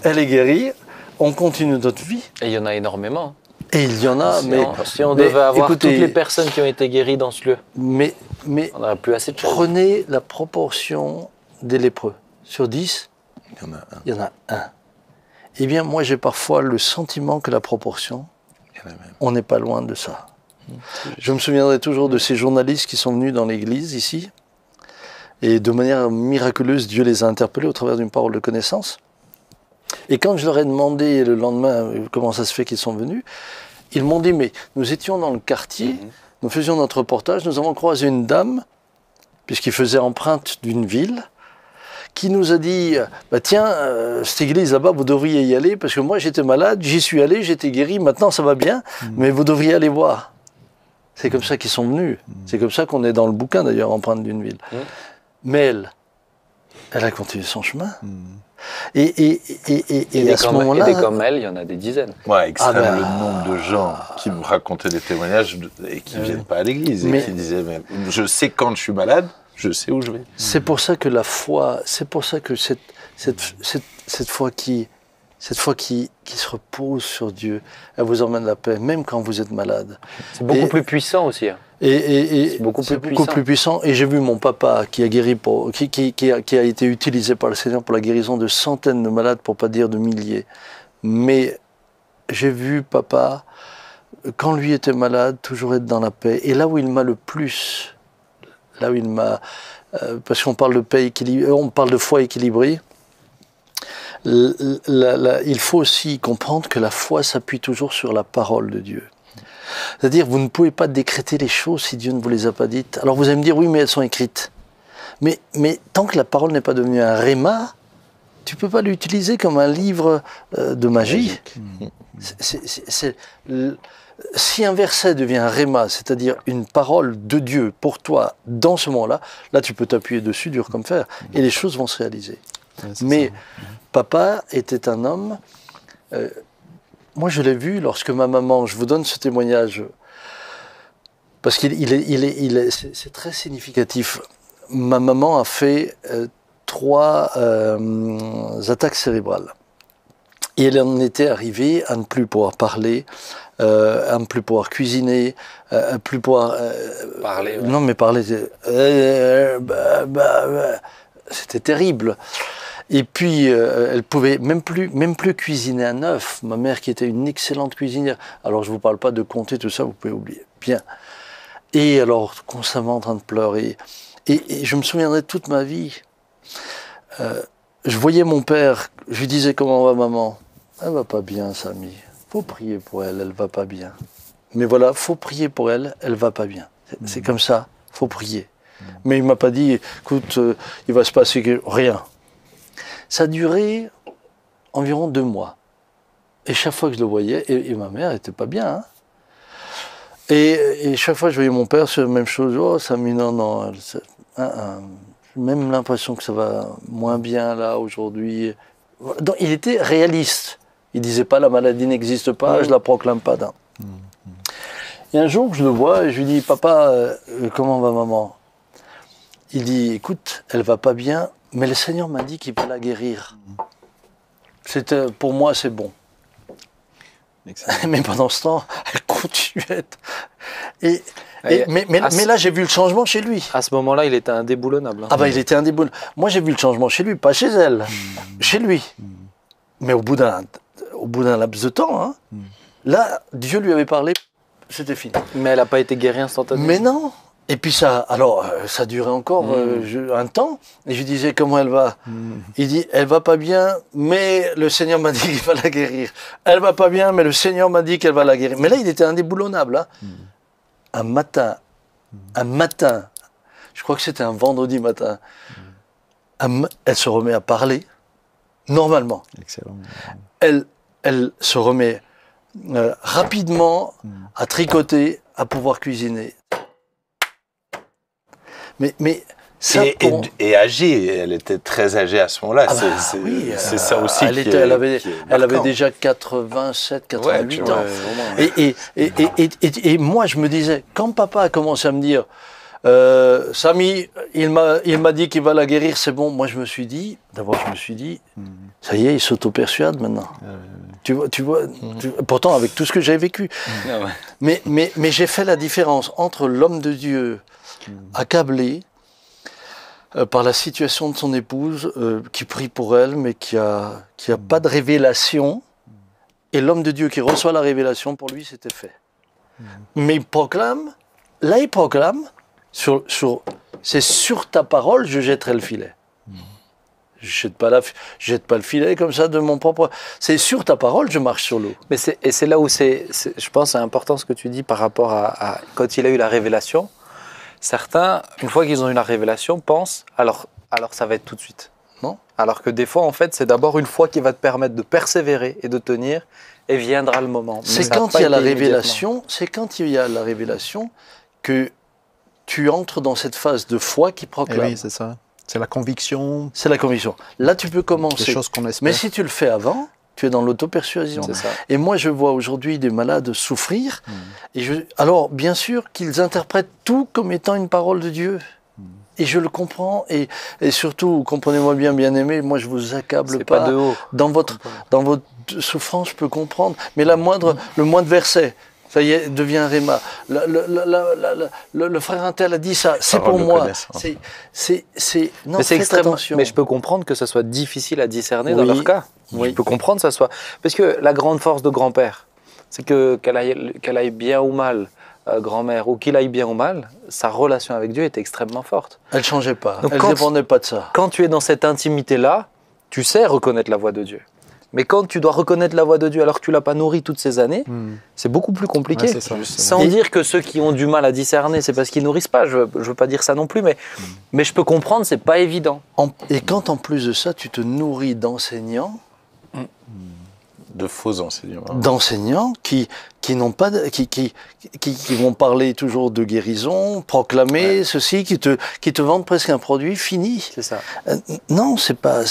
elle est guérie, on continue notre vie. Et il y en a énormément. Et il y en a, si on devait avoir toutes les personnes qui ont été guéries dans ce lieu, mais on n'aurait plus assez de choses. Prenez la proportion des lépreux. Sur 10, il y en a un. Eh bien, moi, j'ai parfois le sentiment que la proportion, on n'est pas loin de ça. Je me souviendrai toujours de ces journalistes qui sont venus dans l'église, ici, et de manière miraculeuse, Dieu les a interpellés au travers d'une parole de connaissance. Et quand je leur ai demandé le lendemain comment ça se fait qu'ils sont venus, ils m'ont dit, mais nous étions dans le quartier, nous faisions notre reportage, nous avons croisé une dame, puisqu'il faisait empreinte d'une ville, qui nous a dit, bah tiens, cette église là-bas, vous devriez y aller, parce que moi j'étais malade, j'y suis allé, j'étais guéri, maintenant ça va bien, mais vous devriez aller voir. C'est comme ça qu'ils sont venus. C'est comme ça qu'on est dans le bouquin d'ailleurs, empreinte d'une ville. Mais elle a continué son chemin. Et à ce moment-là... Et des comme elle, il y en a des dizaines. Ouais, extrême le nombre de gens qui me racontaient des témoignages et qui ne viennent pas à l'église et qui disaient, mais je sais quand je suis malade, je sais où je vais. C'est pour ça que la foi, c'est pour ça que cette foi qui se repose sur Dieu, elle vous emmène la paix, même quand vous êtes malade. C'est beaucoup plus puissant aussi. C'est beaucoup plus puissant. Et j'ai vu mon papa qui a guéri qui a été utilisé par le Seigneur pour la guérison de centaines de malades, pour pas dire de milliers. Mais j'ai vu papa, quand lui était malade, toujours être dans la paix. Et là où il m'a le plus, là où il m'a, parce qu'on parle de paix équilibrée, on parle de foi équilibrée. Il faut aussi comprendre que la foi s'appuie toujours sur la parole de Dieu. C'est-à-dire, vous ne pouvez pas décréter les choses si Dieu ne vous les a pas dites. Alors vous allez me dire, oui, mais elles sont écrites. Mais tant que la parole n'est pas devenue un réma, tu ne peux pas l'utiliser comme un livre de magie. Si un verset devient un réma, c'est-à-dire une parole de Dieu pour toi dans ce moment-là, là tu peux t'appuyer dessus dur comme fer, et les choses vont se réaliser. Mais papa était un homme... moi, je l'ai vu lorsque ma maman, je vous donne ce témoignage, parce c'est très significatif. Ma maman a fait 3 attaques cérébrales. Et elle en était arrivée à ne plus pouvoir parler, à ne plus pouvoir cuisiner, à ne plus pouvoir... parler. Ouais. Non, mais parler, c'était terrible. Et puis, elle pouvait même plus cuisiner un œuf. Ma mère, qui était une excellente cuisinière. Alors, je ne vous parle pas de compter tout ça, vous pouvez oublier. Bien. Et alors, constamment en train de pleurer. Et je me souviendrai toute ma vie. Je voyais mon père, je lui disais, comment va maman? Elle va pas bien, Samy. Faut prier pour elle, elle va pas bien. Mais voilà, faut prier pour elle, elle va pas bien. C'est comme ça, faut prier. Mais il m'a pas dit, écoute, il va se passer rien. Ça a duré environ 2 mois. Et chaque fois que je le voyais, et ma mère n'était pas bien, hein. Et chaque fois que je voyais mon père, c'est la même chose. Oh, Samy, non. J'ai même l'impression que ça va moins bien là, aujourd'hui. Donc, il était réaliste. Il ne disait pas la maladie n'existe pas, je ne la proclame pas. Non. Et un jour, je le vois et je lui dis, papa, comment va maman? Il dit, écoute, elle va pas bien, mais le Seigneur m'a dit qu'il va la guérir. Pour moi, c'est bon. Mais pendant ce temps, elle continuait. Mais là, j'ai vu le changement chez lui. À ce moment-là, il était indéboulonnable. Hein. Ah bah, il était indéboulonnable. Moi, j'ai vu le changement chez lui, pas chez elle, chez lui. Mais au bout d'un laps de temps, hein, là, Dieu lui avait parlé, c'était fini. Mais elle n'a pas été guérie instantanément. Mais non. Et puis ça durait encore un temps. Et je lui disais, comment elle va? Il dit, elle va pas bien, mais le Seigneur m'a dit qu'il va la guérir. Elle va pas bien, mais le Seigneur m'a dit qu'elle va la guérir. Mais là, il était indéboulonnable. Hein. Un matin, je crois que c'était un vendredi matin, elle se remet à parler, normalement. Excellent. Elle se remet rapidement à tricoter, à pouvoir cuisiner. Mais ça et âgée, elle était très âgée à ce moment-là. C'est ça aussi elle avait déjà 87, 88 ans. Et moi, je me disais, quand papa a commencé à me dire, Samy, il m'a dit qu'il va la guérir, c'est bon. Moi, je me suis dit, ça y est, il s'auto-persuade maintenant. Tu vois, pourtant avec tout ce que j'ai vécu. Mais j'ai fait la différence entre l'homme de Dieu accablé par la situation de son épouse, qui prie pour elle, mais qui a pas de révélation, et l'homme de Dieu qui reçoit la révélation, pour lui, c'était fait. Mais il proclame, c'est sur ta parole, je jetterai le filet. Je jette pas le filet comme ça de mon propre. C'est sur ta parole, je marche sur l'eau. Mais c'est là où je pense, c'est important ce que tu dis par rapport à quand il a eu la révélation. Certains, une fois qu'ils ont eu la révélation, pensent alors ça va être tout de suite. Non. Alors que des fois, en fait, c'est d'abord une foi qui va te permettre de persévérer et de tenir, et viendra le moment. C'est quand il y a la révélation. C'est quand il y a la révélation que tu entres dans cette phase de foi qui proclame. Oui, c'est ça. C'est la conviction. C'est la conviction. Là, tu peux commencer. Des choses qu'on espère. Mais si tu le fais avant, tu es dans l'auto-persuasion. C'est ça. Et moi, je vois aujourd'hui des malades souffrir. Alors, bien sûr qu'ils interprètent tout comme étant une parole de Dieu. Et je le comprends. Et surtout, comprenez-moi bien, bien-aimés, moi, je vous accable pas. De haut. Dans votre souffrance, je peux comprendre. Mais le moindre verset, ça y est, devient un réma. Le frère Intel a dit ça, c'est pour moi. Non, mais c'est extrêmement. Attention. Mais je peux comprendre que ça soit difficile à discerner dans Oui. leur cas. Oui. Je peux comprendre que ça soit. Parce que la grande force de grand-père, c'est qu'elle aille bien ou mal, grand-mère, ou qu'il aille bien ou mal, sa relation avec Dieu était extrêmement forte. Elle ne changeait pas. Donc, Elle ne dépendait pas de ça. Quand tu es dans cette intimité-là, tu sais reconnaître la voix de Dieu. Mais quand tu dois reconnaître la voix de Dieu alors que tu ne l'as pas nourri toutes ces années, c'est beaucoup plus compliqué. Ouais, c'est ça. Sans dire que ceux qui ont du mal à discerner, c'est parce qu'ils nourrissent pas. Je veux pas dire ça non plus, mais je peux comprendre, c'est pas évident. Et quand en plus de ça, tu te nourris d'enseignants, De faux enseignements. qui n'ont pas qui vont parler toujours de guérison, proclamer ceci, qui te vendent presque un produit fini. C'est ça. Non, c'est pas.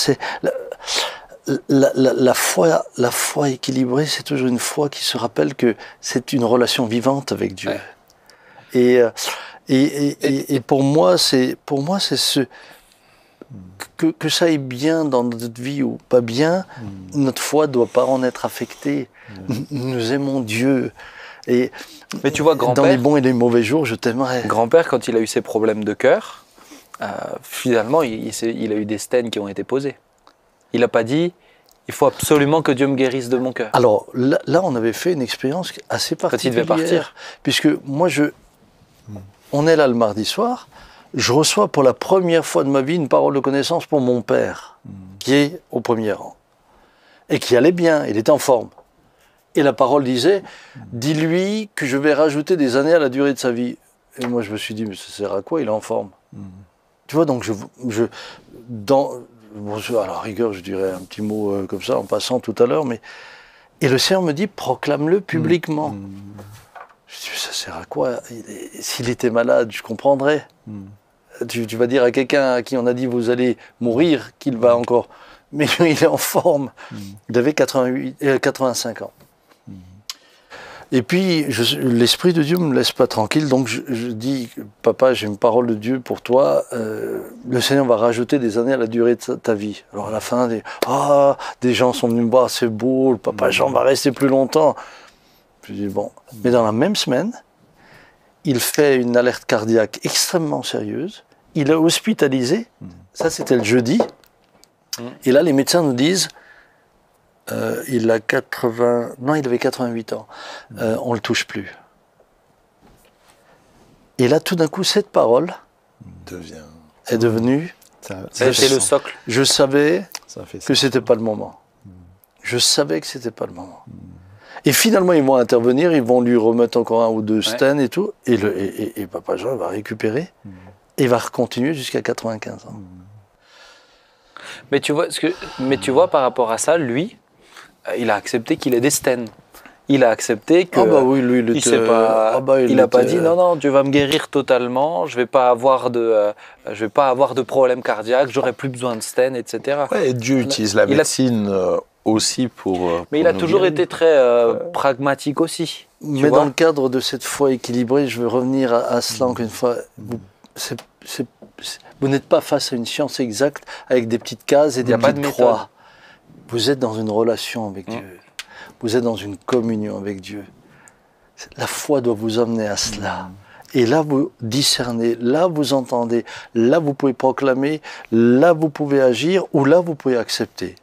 La foi équilibrée, c'est toujours une foi qui se rappelle que c'est une relation vivante avec Dieu. Ouais. Et pour moi, c'est ce que ça aille bien dans notre vie ou pas bien, notre foi ne doit pas en être affectée. Nous aimons Dieu. Mais tu vois, grand-père, dans les bons et les mauvais jours, je t'aimerai. Grand-père, quand il a eu ses problèmes de cœur, finalement, il a eu des stènes qui ont été posées. Il n'a pas dit, il faut absolument que Dieu me guérisse de mon cœur. Alors là, on avait fait une expérience assez particulière. Quand il devait partir. Puisque moi, on est là le mardi soir, je reçois pour la première fois de ma vie une parole de connaissance pour mon père, qui est au premier rang, et qui allait bien, il était en forme. Et la parole disait, dis-lui que je vais rajouter des années à la durée de sa vie. Et moi, je me suis dit, mais ça sert à quoi, il est en forme. Tu vois, donc à la rigueur, je dirais un petit mot comme ça, en passant tout à l'heure, et le Seigneur me dit, proclame-le publiquement. Je dis, ça sert à quoi? S'il était malade, je comprendrais. Tu vas dire à quelqu'un à qui on a dit, vous allez mourir, qu'il va encore... Mais il est en forme. Il avait 85 ans. Et puis, l'Esprit de Dieu ne me laisse pas tranquille, donc je dis, papa, j'ai une parole de Dieu pour toi, le Seigneur va rajouter des années à la durée de ta vie. Alors à la fin, des gens sont venus me voir, c'est beau, le papa Jean va rester plus longtemps. Je dis, bon. Mais dans la même semaine, il fait une alerte cardiaque extrêmement sérieuse, il est hospitalisé, ça c'était le jeudi, et là les médecins nous disent, il avait 88 ans. On ne le touche plus. Et là, tout d'un coup, cette parole est devenue... C'était le socle. Je savais que ce n'était pas le moment. Je savais que ce n'était pas le moment. Et finalement, ils vont intervenir, ils vont lui remettre encore un ou deux stents et tout. Et Papa Jean va récupérer et va continuer jusqu'à 95 ans. Mais tu vois, par rapport à ça, lui... il a accepté qu'il ait des stènes. Il a accepté que... lui, il n'a pas dit non, Dieu va me guérir totalement, je vais pas avoir de problème cardiaque, j'aurai plus besoin de stènes, etc. Ouais, Dieu utilise la médecine aussi pour... Mais il a toujours été très pragmatique aussi. Mais dans le cadre de cette foi équilibrée, je veux revenir à cela encore une fois. Vous n'êtes pas face à une science exacte avec des petites cases et des petites croix. Vous êtes dans une relation avec Dieu. Vous êtes dans une communion avec Dieu. La foi doit vous amener à cela. Et là, vous discernez, là, vous entendez, là, vous pouvez proclamer, là, vous pouvez agir, ou là, vous pouvez accepter.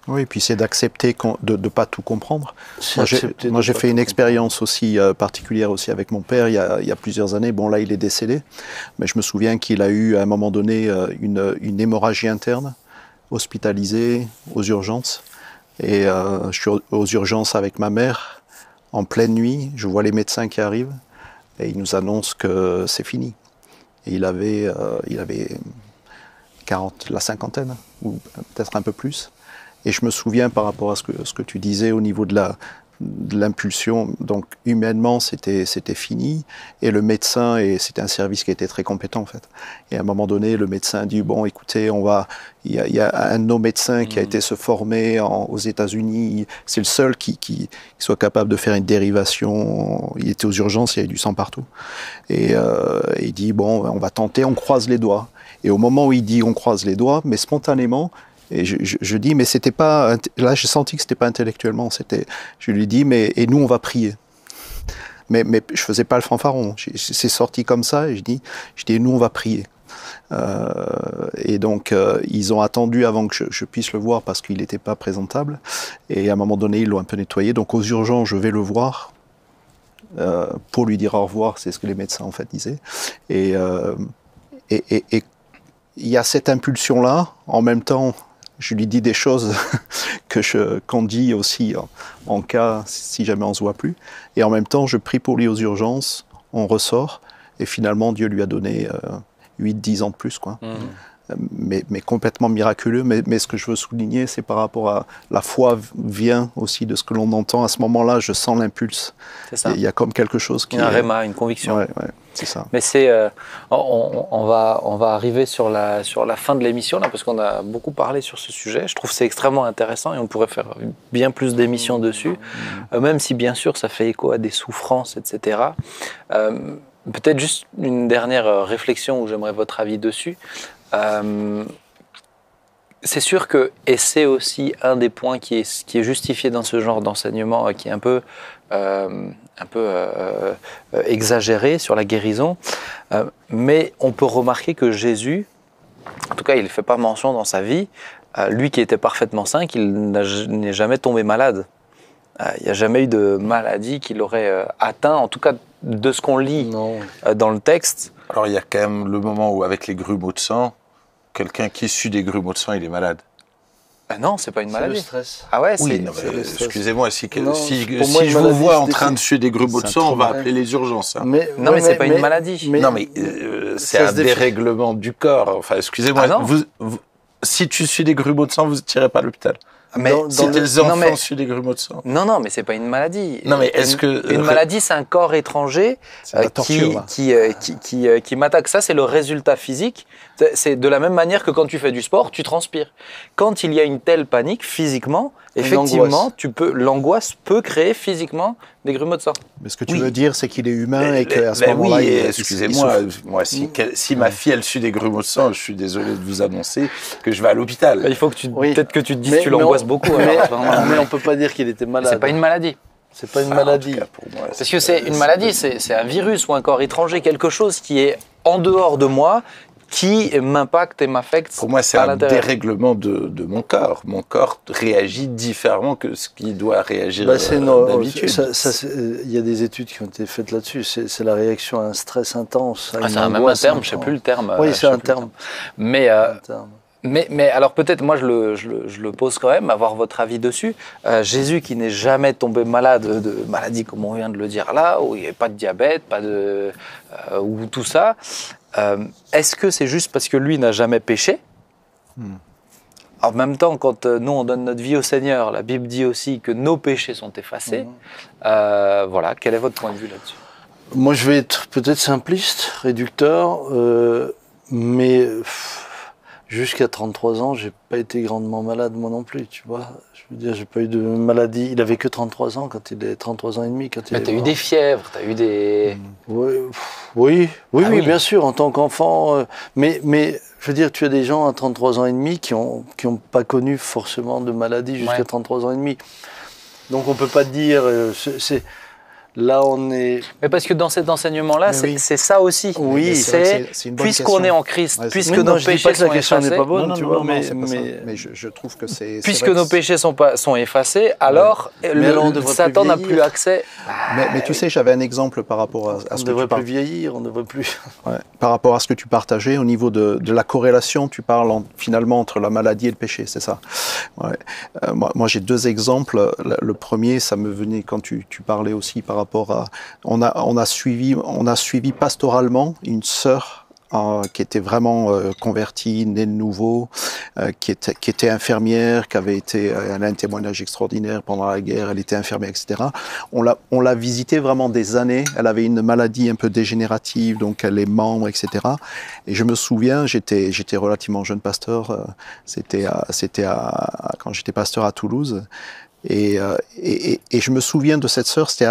Oui, puis c'est d'accepter de ne pas tout comprendre. Moi, j'ai fait une expérience aussi particulière aussi avec mon père il y a plusieurs années. Bon, là, il est décédé, mais je me souviens qu'il a eu à un moment donné une hémorragie interne hospitalisé aux urgences. Et je suis aux urgences avec ma mère, en pleine nuit. Je vois les médecins qui arrivent et ils nous annoncent que c'est fini. Et il avait 40, la cinquantaine, ou peut-être un peu plus. Et je me souviens par rapport à ce que tu disais au niveau de l'impulsion, donc humainement c'était fini, et le médecin, et c'était un service qui était très compétent en fait, et à un moment donné le médecin dit bon écoutez, il y a un de nos médecins qui a été se former aux États-Unis, c'est le seul qui soit capable de faire une dérivation, il était aux urgences, il y avait du sang partout, et il dit bon on va tenter, on croise les doigts, et au moment où il dit on croise les doigts, mais spontanément, et je dis, mais c'était pas. Là, j'ai senti que c'était pas intellectuellement. Je lui dis, et nous, on va prier. Mais je faisais pas le fanfaron. C'est sorti comme ça, et je dis, nous, on va prier. Et donc, ils ont attendu avant que je puisse le voir parce qu'il n'était pas présentable. Et à un moment donné, ils l'ont un peu nettoyé. Donc, aux urgences, je vais le voir pour lui dire au revoir. C'est ce que les médecins en fait disaient. Et il y a cette impulsion-là. En même temps, je lui dis des choses qu'on dit aussi en cas si jamais on se voit plus. Et en même temps, je prie pour lui aux urgences, on ressort, et finalement, Dieu lui a donné 8-10 ans de plus, quoi. Mais complètement miraculeux. Mais ce que je veux souligner, c'est par rapport à la foi vient aussi de ce que l'on entend. À ce moment-là, je sens l'impulse. C'est ça. Il y a comme quelque chose qui... Un réma, une conviction. Ouais, c'est ça. Mais c'est... on va arriver sur la fin de l'émission, là, parce qu'on a beaucoup parlé sur ce sujet. Je trouve que c'est extrêmement intéressant et on pourrait faire bien plus d'émissions dessus. Même si, bien sûr, ça fait écho à des souffrances, etc. Peut-être juste une dernière réflexion où j'aimerais votre avis dessus. C'est sûr que, et c'est aussi un des points qui est justifié dans ce genre d'enseignement, qui est un peu exagéré sur la guérison, mais on peut remarquer que Jésus, en tout cas il ne fait pas mention dans sa vie, lui qui était parfaitement sain, qu'il n'est jamais tombé malade. Il n'y a jamais eu de maladie qui l'aurait atteint, en tout cas de ce qu'on lit dans le texte. Alors il y a quand même le moment où avec les grumeaux de sang, quelqu'un qui sue des grumeaux de sang, il est malade. Non, c'est pas une maladie. C'est le stress. Ah ouais, oui, excusez-moi, si je vous vois en train de suer des grumeaux de sang, on va appeler les urgences. Hein. Mais c'est pas une maladie. C'est un dérèglement du corps. Enfin, excusez-moi, si tu suis des grumeaux de sang, vous ne tirez pas à l'hôpital. Mais si tes enfants suent des grumeaux de sang. Non, mais c'est pas une maladie. Non, mais est-ce que une maladie, c'est un corps étranger qui m'attaque. Ça, c'est le résultat physique. C'est de la même manière que quand tu fais du sport, tu transpires. Quand il y a une telle panique physiquement, effectivement, l'angoisse peut créer physiquement des grumeaux de sang. Mais ce que tu veux dire, c'est qu'il est humain et qu'à ce moment-là, excusez-moi, moi, si ma fille elle sue des grumeaux de sang, je suis désolé de vous annoncer que je vais à l'hôpital. Il faut que peut-être que tu te dises que tu l'angoisses beaucoup. Mais on peut pas dire qu'il était malade. C'est pas une maladie. C'est pas une maladie. Pour moi, parce que c'est une maladie, c'est un virus ou un corps étranger, quelque chose qui est en dehors de moi, qui m'impacte et m'affecte. Pour moi, c'est un dérèglement de mon corps. Mon corps réagit différemment que ce qui doit réagir d'habitude. Il y a des études qui ont été faites là-dessus. C'est la réaction à un stress intense. C'est même un terme, je ne sais plus le terme. Oui, c'est un terme. Mais alors peut-être, moi je le pose quand même, avoir votre avis dessus. Jésus qui n'est jamais tombé malade de maladie comme on vient de le dire là, où il n'y avait pas de diabète, ou tout ça. Est-ce que c'est juste parce que lui n'a jamais péché? En même temps, quand nous on donne notre vie au Seigneur, la Bible dit aussi que nos péchés sont effacés. Voilà, quel est votre point de vue là-dessus? Moi je vais être peut-être simpliste, réducteur, mais jusqu'à 33 ans, j'ai pas été grandement malade moi non plus, tu vois. Je veux dire, j'ai pas eu de maladie. Il avait que 33 ans quand il est 33 ans et demi. Mais t'as eu des fièvres, t'as eu des... Oui, bien sûr, en tant qu'enfant. Mais je veux dire, tu as des gens à 33 ans et demi qui ont pas connu forcément de maladie jusqu'à 33 ans et demi. Donc on peut pas dire... Là, on est... Mais parce que dans cet enseignement-là, Mais c'est oui. c'est ça aussi. Oui, c'est une bonne puisqu'on question. est en Christ, Ouais, c'est- puisque Oui, non, nos je dis péchés pas que la sont question n'est effacés, pas bonne, non, tu non, vois, non, mais... c'est pas ça. mais- Mais je trouve que c'est puisque vrai nos que péchés sont effacés, alors alors, on devrait Satan plus n'a vieillir. plus accès. mais tu sais, j'avais un exemple par rapport à On ce ne que devrait tu parles. plus vieillir, on ne devrait plus... Ouais. Par rapport à ce que tu partageais au niveau de la corrélation, tu parles finalement entre la maladie et le péché, c'est ça. Ouais. Moi j'ai deux exemples. Le premier, ça me venait quand tu parlais aussi par rapport à... On a suivi pastoralement une sœur qui était vraiment convertie, née de nouveau, qui était infirmière, elle a un témoignage extraordinaire pendant la guerre, elle était infirmière, etc. On l'a visitée vraiment des années, elle avait une maladie un peu dégénérative, donc les membres, etc. Et je me souviens, j'étais relativement jeune pasteur, c'était quand j'étais pasteur à Toulouse, et je me souviens de cette sœur, c'était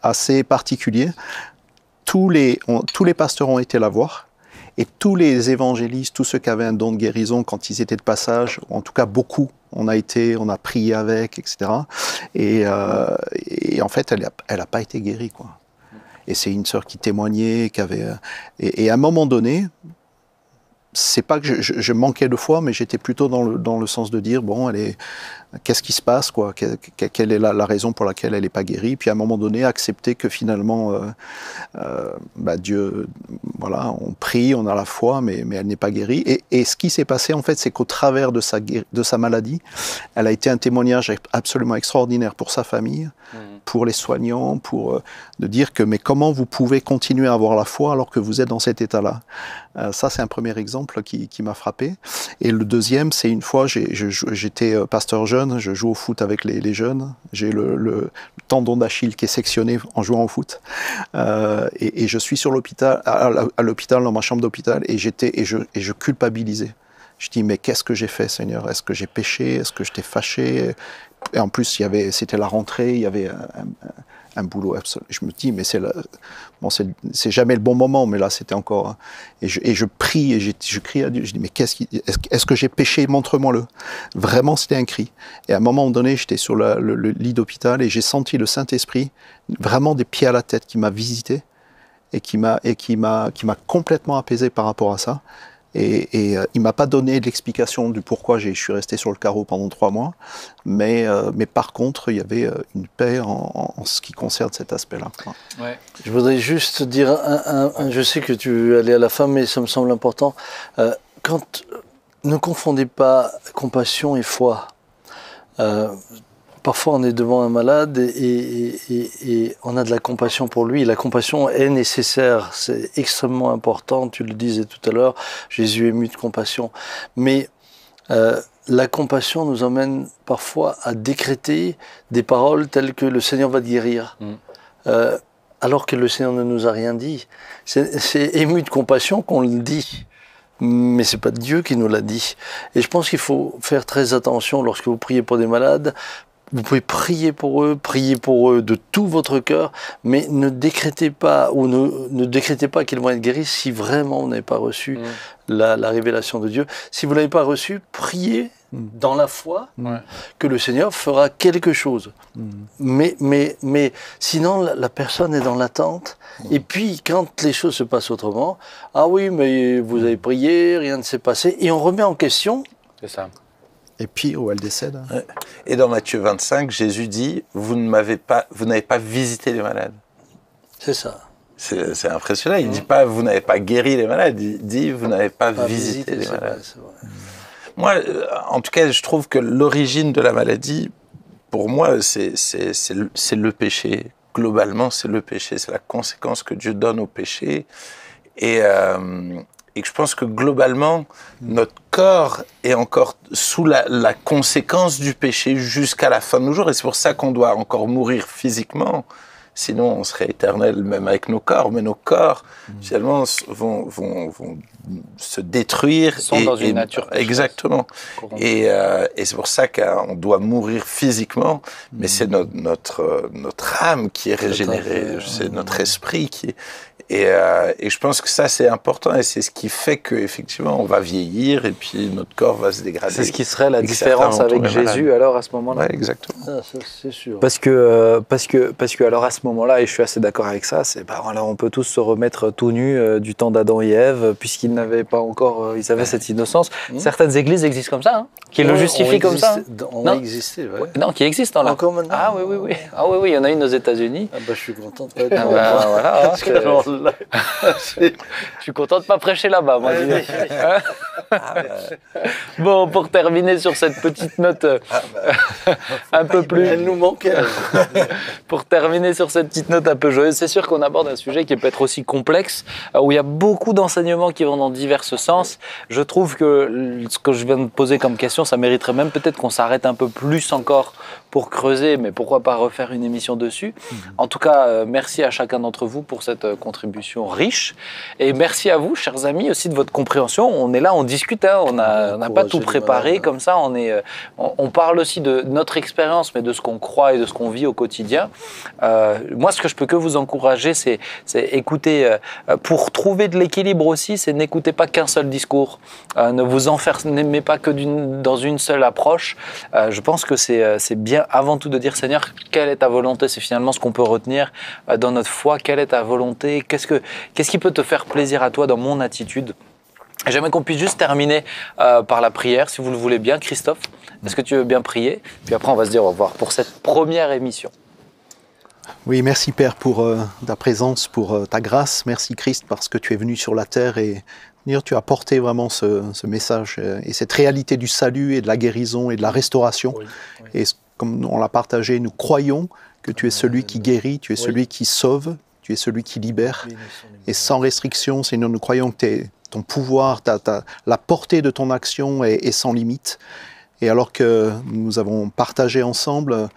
assez particulier. Tous les pasteurs ont été la voir, et tous les évangélistes, tous ceux qui avaient un don de guérison, quand ils étaient de passage, en tout cas beaucoup, on a prié avec, etc. Et en fait, elle a pas été guérie, quoi. Et c'est une sœur qui témoignait, et à un moment donné, c'est pas que je manquais de foi, mais j'étais plutôt dans le sens de dire, bon, qu'est-ce qui se passe, quoi? Quelle est la raison pour laquelle elle n'est pas guérie? Puis à un moment donné, accepter que finalement, Dieu, voilà, on prie, on a la foi, mais elle n'est pas guérie. Et ce qui s'est passé, en fait, c'est qu'au travers de sa maladie, elle a été un témoignage absolument extraordinaire pour sa famille, pour les soignants, de dire que, mais comment vous pouvez continuer à avoir la foi alors que vous êtes dans cet état-là? Ça, c'est un premier exemple qui m'a frappé. Et le deuxième, c'est une fois, j'étais pasteur jeune, je joue au foot avec les jeunes. J'ai le tendon d'Achille qui est sectionné en jouant au foot. Et je suis sur l'hôpital, à l'hôpital, dans ma chambre d'hôpital, et je culpabilisais. Je dis, mais qu'est-ce que j'ai fait, Seigneur? Est-ce que j'ai péché? Est-ce que je t'ai fâché? Et en plus, c'était la rentrée, il y avait un boulot absolu. Je me dis, mais c'est jamais le bon moment, mais là, c'était encore... Et je prie, et je crie à Dieu, je dis, mais est-ce que j'ai péché? Montre-moi-le. Vraiment, c'était un cri. Et à un moment donné, j'étais sur le lit d'hôpital, et j'ai senti le Saint-Esprit, vraiment des pieds à la tête, qui m'a visité, et qui m'a complètement apaisé par rapport à ça. Et il m'a pas donné l'explication du pourquoi je suis resté sur le carreau pendant 3 mois, mais par contre, il y avait une paix en ce qui concerne cet aspect-là. Ouais. Je voudrais juste dire, je sais que tu allais à la fin, mais ça me semble important. Ne confondez pas compassion et foi. Parfois, on est devant un malade et on a de la compassion pour lui. La compassion est nécessaire, c'est extrêmement important. Tu le disais tout à l'heure, Jésus est ému de compassion. Mais la compassion nous emmène parfois à décréter des paroles telles que le Seigneur va te guérir, alors que le Seigneur ne nous a rien dit. C'est ému de compassion qu'on le dit. Mais c'est pas Dieu qui nous l'a dit. Et je pense qu'il faut faire très attention lorsque vous priez pour des malades. Vous pouvez prier pour eux de tout votre cœur, mais ne décrétez pas ne décrétez pas qu'ils vont être guéris si vraiment vous n'avez pas reçu la révélation de Dieu. Si vous l'avez pas reçu, priez dans la foi que le Seigneur fera quelque chose. Mais sinon la personne est dans l'attente. Et puis quand les choses se passent autrement, ah oui, mais vous avez prié, rien ne s'est passé, et on remet en question. C'est ça. Et pire, où elle décède. Ouais. Et dans Matthieu 25, Jésus dit, vous n'avez pas visité les malades. C'est ça. C'est impressionnant. Il ne dit pas, vous n'avez pas guéri les malades. Il dit, vous n'avez pas visité les malades. Vrai. Moi, en tout cas, je trouve que l'origine de la maladie, pour moi, c'est le péché. Globalement, c'est le péché. C'est la conséquence que Dieu donne au péché. Et que je pense que globalement, notre corps est encore sous la conséquence du péché jusqu'à la fin de nos jours. Et c'est pour ça qu'on doit encore mourir physiquement. Sinon, on serait éternel même avec nos corps. Mais nos corps, finalement, vont se détruire. Ils sont dans une nature. Exactement. Et c'est pour ça qu'on doit mourir physiquement, mais c'est notre âme qui est régénérée, c'est notre esprit qui est... Et je pense que ça, c'est important et c'est ce qui fait qu'effectivement, on va vieillir et puis notre corps va se dégrader. C'est ce qui serait la différence avec Jésus alors à ce moment-là. Oui, exactement. Ah, ça, c'est sûr. Parce que alors à ce moment-là, et je suis assez d'accord avec ça, c'est alors on peut tous se remettre tout nus du temps d'Adam et Ève, puisqu'ils n'avaient pas encore, ils avaient cette innocence. Certaines églises existent comme ça, hein, qui le justifient comme ça. On a existé, ouais. Non, qui existent là. Encore maintenant. Ah oui. Ah oui, il y en a une aux États-Unis. Ah bah, je suis content de pas être voilà. parce que alors là, je suis content de pas prêcher là-bas, moi. Bon, pour terminer sur cette petite note un peu plus... Elle nous manquait. Pour terminer sur cette petite note un peu joyeuse, c'est sûr qu'on aborde un sujet qui peut être aussi complexe, où il y a beaucoup d'enseignements qui vont dans divers sens. Je trouve que ce que je viens de poser comme question, ça mériterait même peut-être qu'on s'arrête un peu plus encore pour creuser, mais pourquoi pas refaire une émission dessus. En tout cas, merci à chacun d'entre vous pour cette contribution riche. Et merci à vous, chers amis, aussi de votre compréhension. On est là, on discute, hein, on n'a pas tout préparé comme ça. On parle aussi de notre expérience, mais de ce qu'on croit et de ce qu'on vit au quotidien. Moi, ce que je peux que vous encourager, c'est écouter. Pour trouver de l'équilibre aussi, c'est n'écoutez pas qu'un seul discours. Ne vous enfermez pas que dans une seule approche. Je pense que c'est bien avant tout de dire Seigneur, quelle est ta volonté? C'est finalement ce qu'on peut retenir dans notre foi. Quelle est ta volonté? Qu'est-ce qui peut te faire plaisir à toi dans mon attitude? J'aimerais qu'on puisse juste terminer par la prière, si vous le voulez bien. Christophe, est-ce que tu veux bien prier? Puis après, on va se dire au revoir pour cette première émission. Oui, merci Père pour ta présence, pour ta grâce. Merci Christ parce que tu es venu sur la terre et tu as porté vraiment ce message et cette réalité du salut et de la guérison et de la restauration. Oui. Et comme on l'a partagé, nous croyons que tu es celui qui guérit, tu es celui qui sauve, tu es celui qui libère. Et sans restriction, Seigneur, nous croyons que ton pouvoir, la portée de ton action est sans limite. Et alors que nous avons partagé ensemble,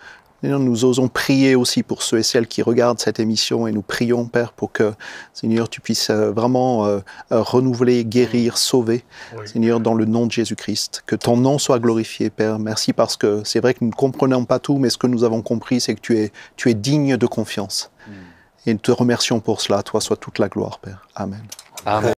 Seigneur, nous osons prier aussi pour ceux et celles qui regardent cette émission et nous prions, Père, pour que, Seigneur, tu puisses vraiment renouveler, guérir, sauver, Seigneur, dans le nom de Jésus-Christ. Que ton nom soit glorifié, Père. Merci parce que c'est vrai que nous ne comprenons pas tout, mais ce que nous avons compris, c'est que tu es digne de confiance. Et nous te remercions pour cela. À toi soit toute la gloire, Père. Amen. Amen.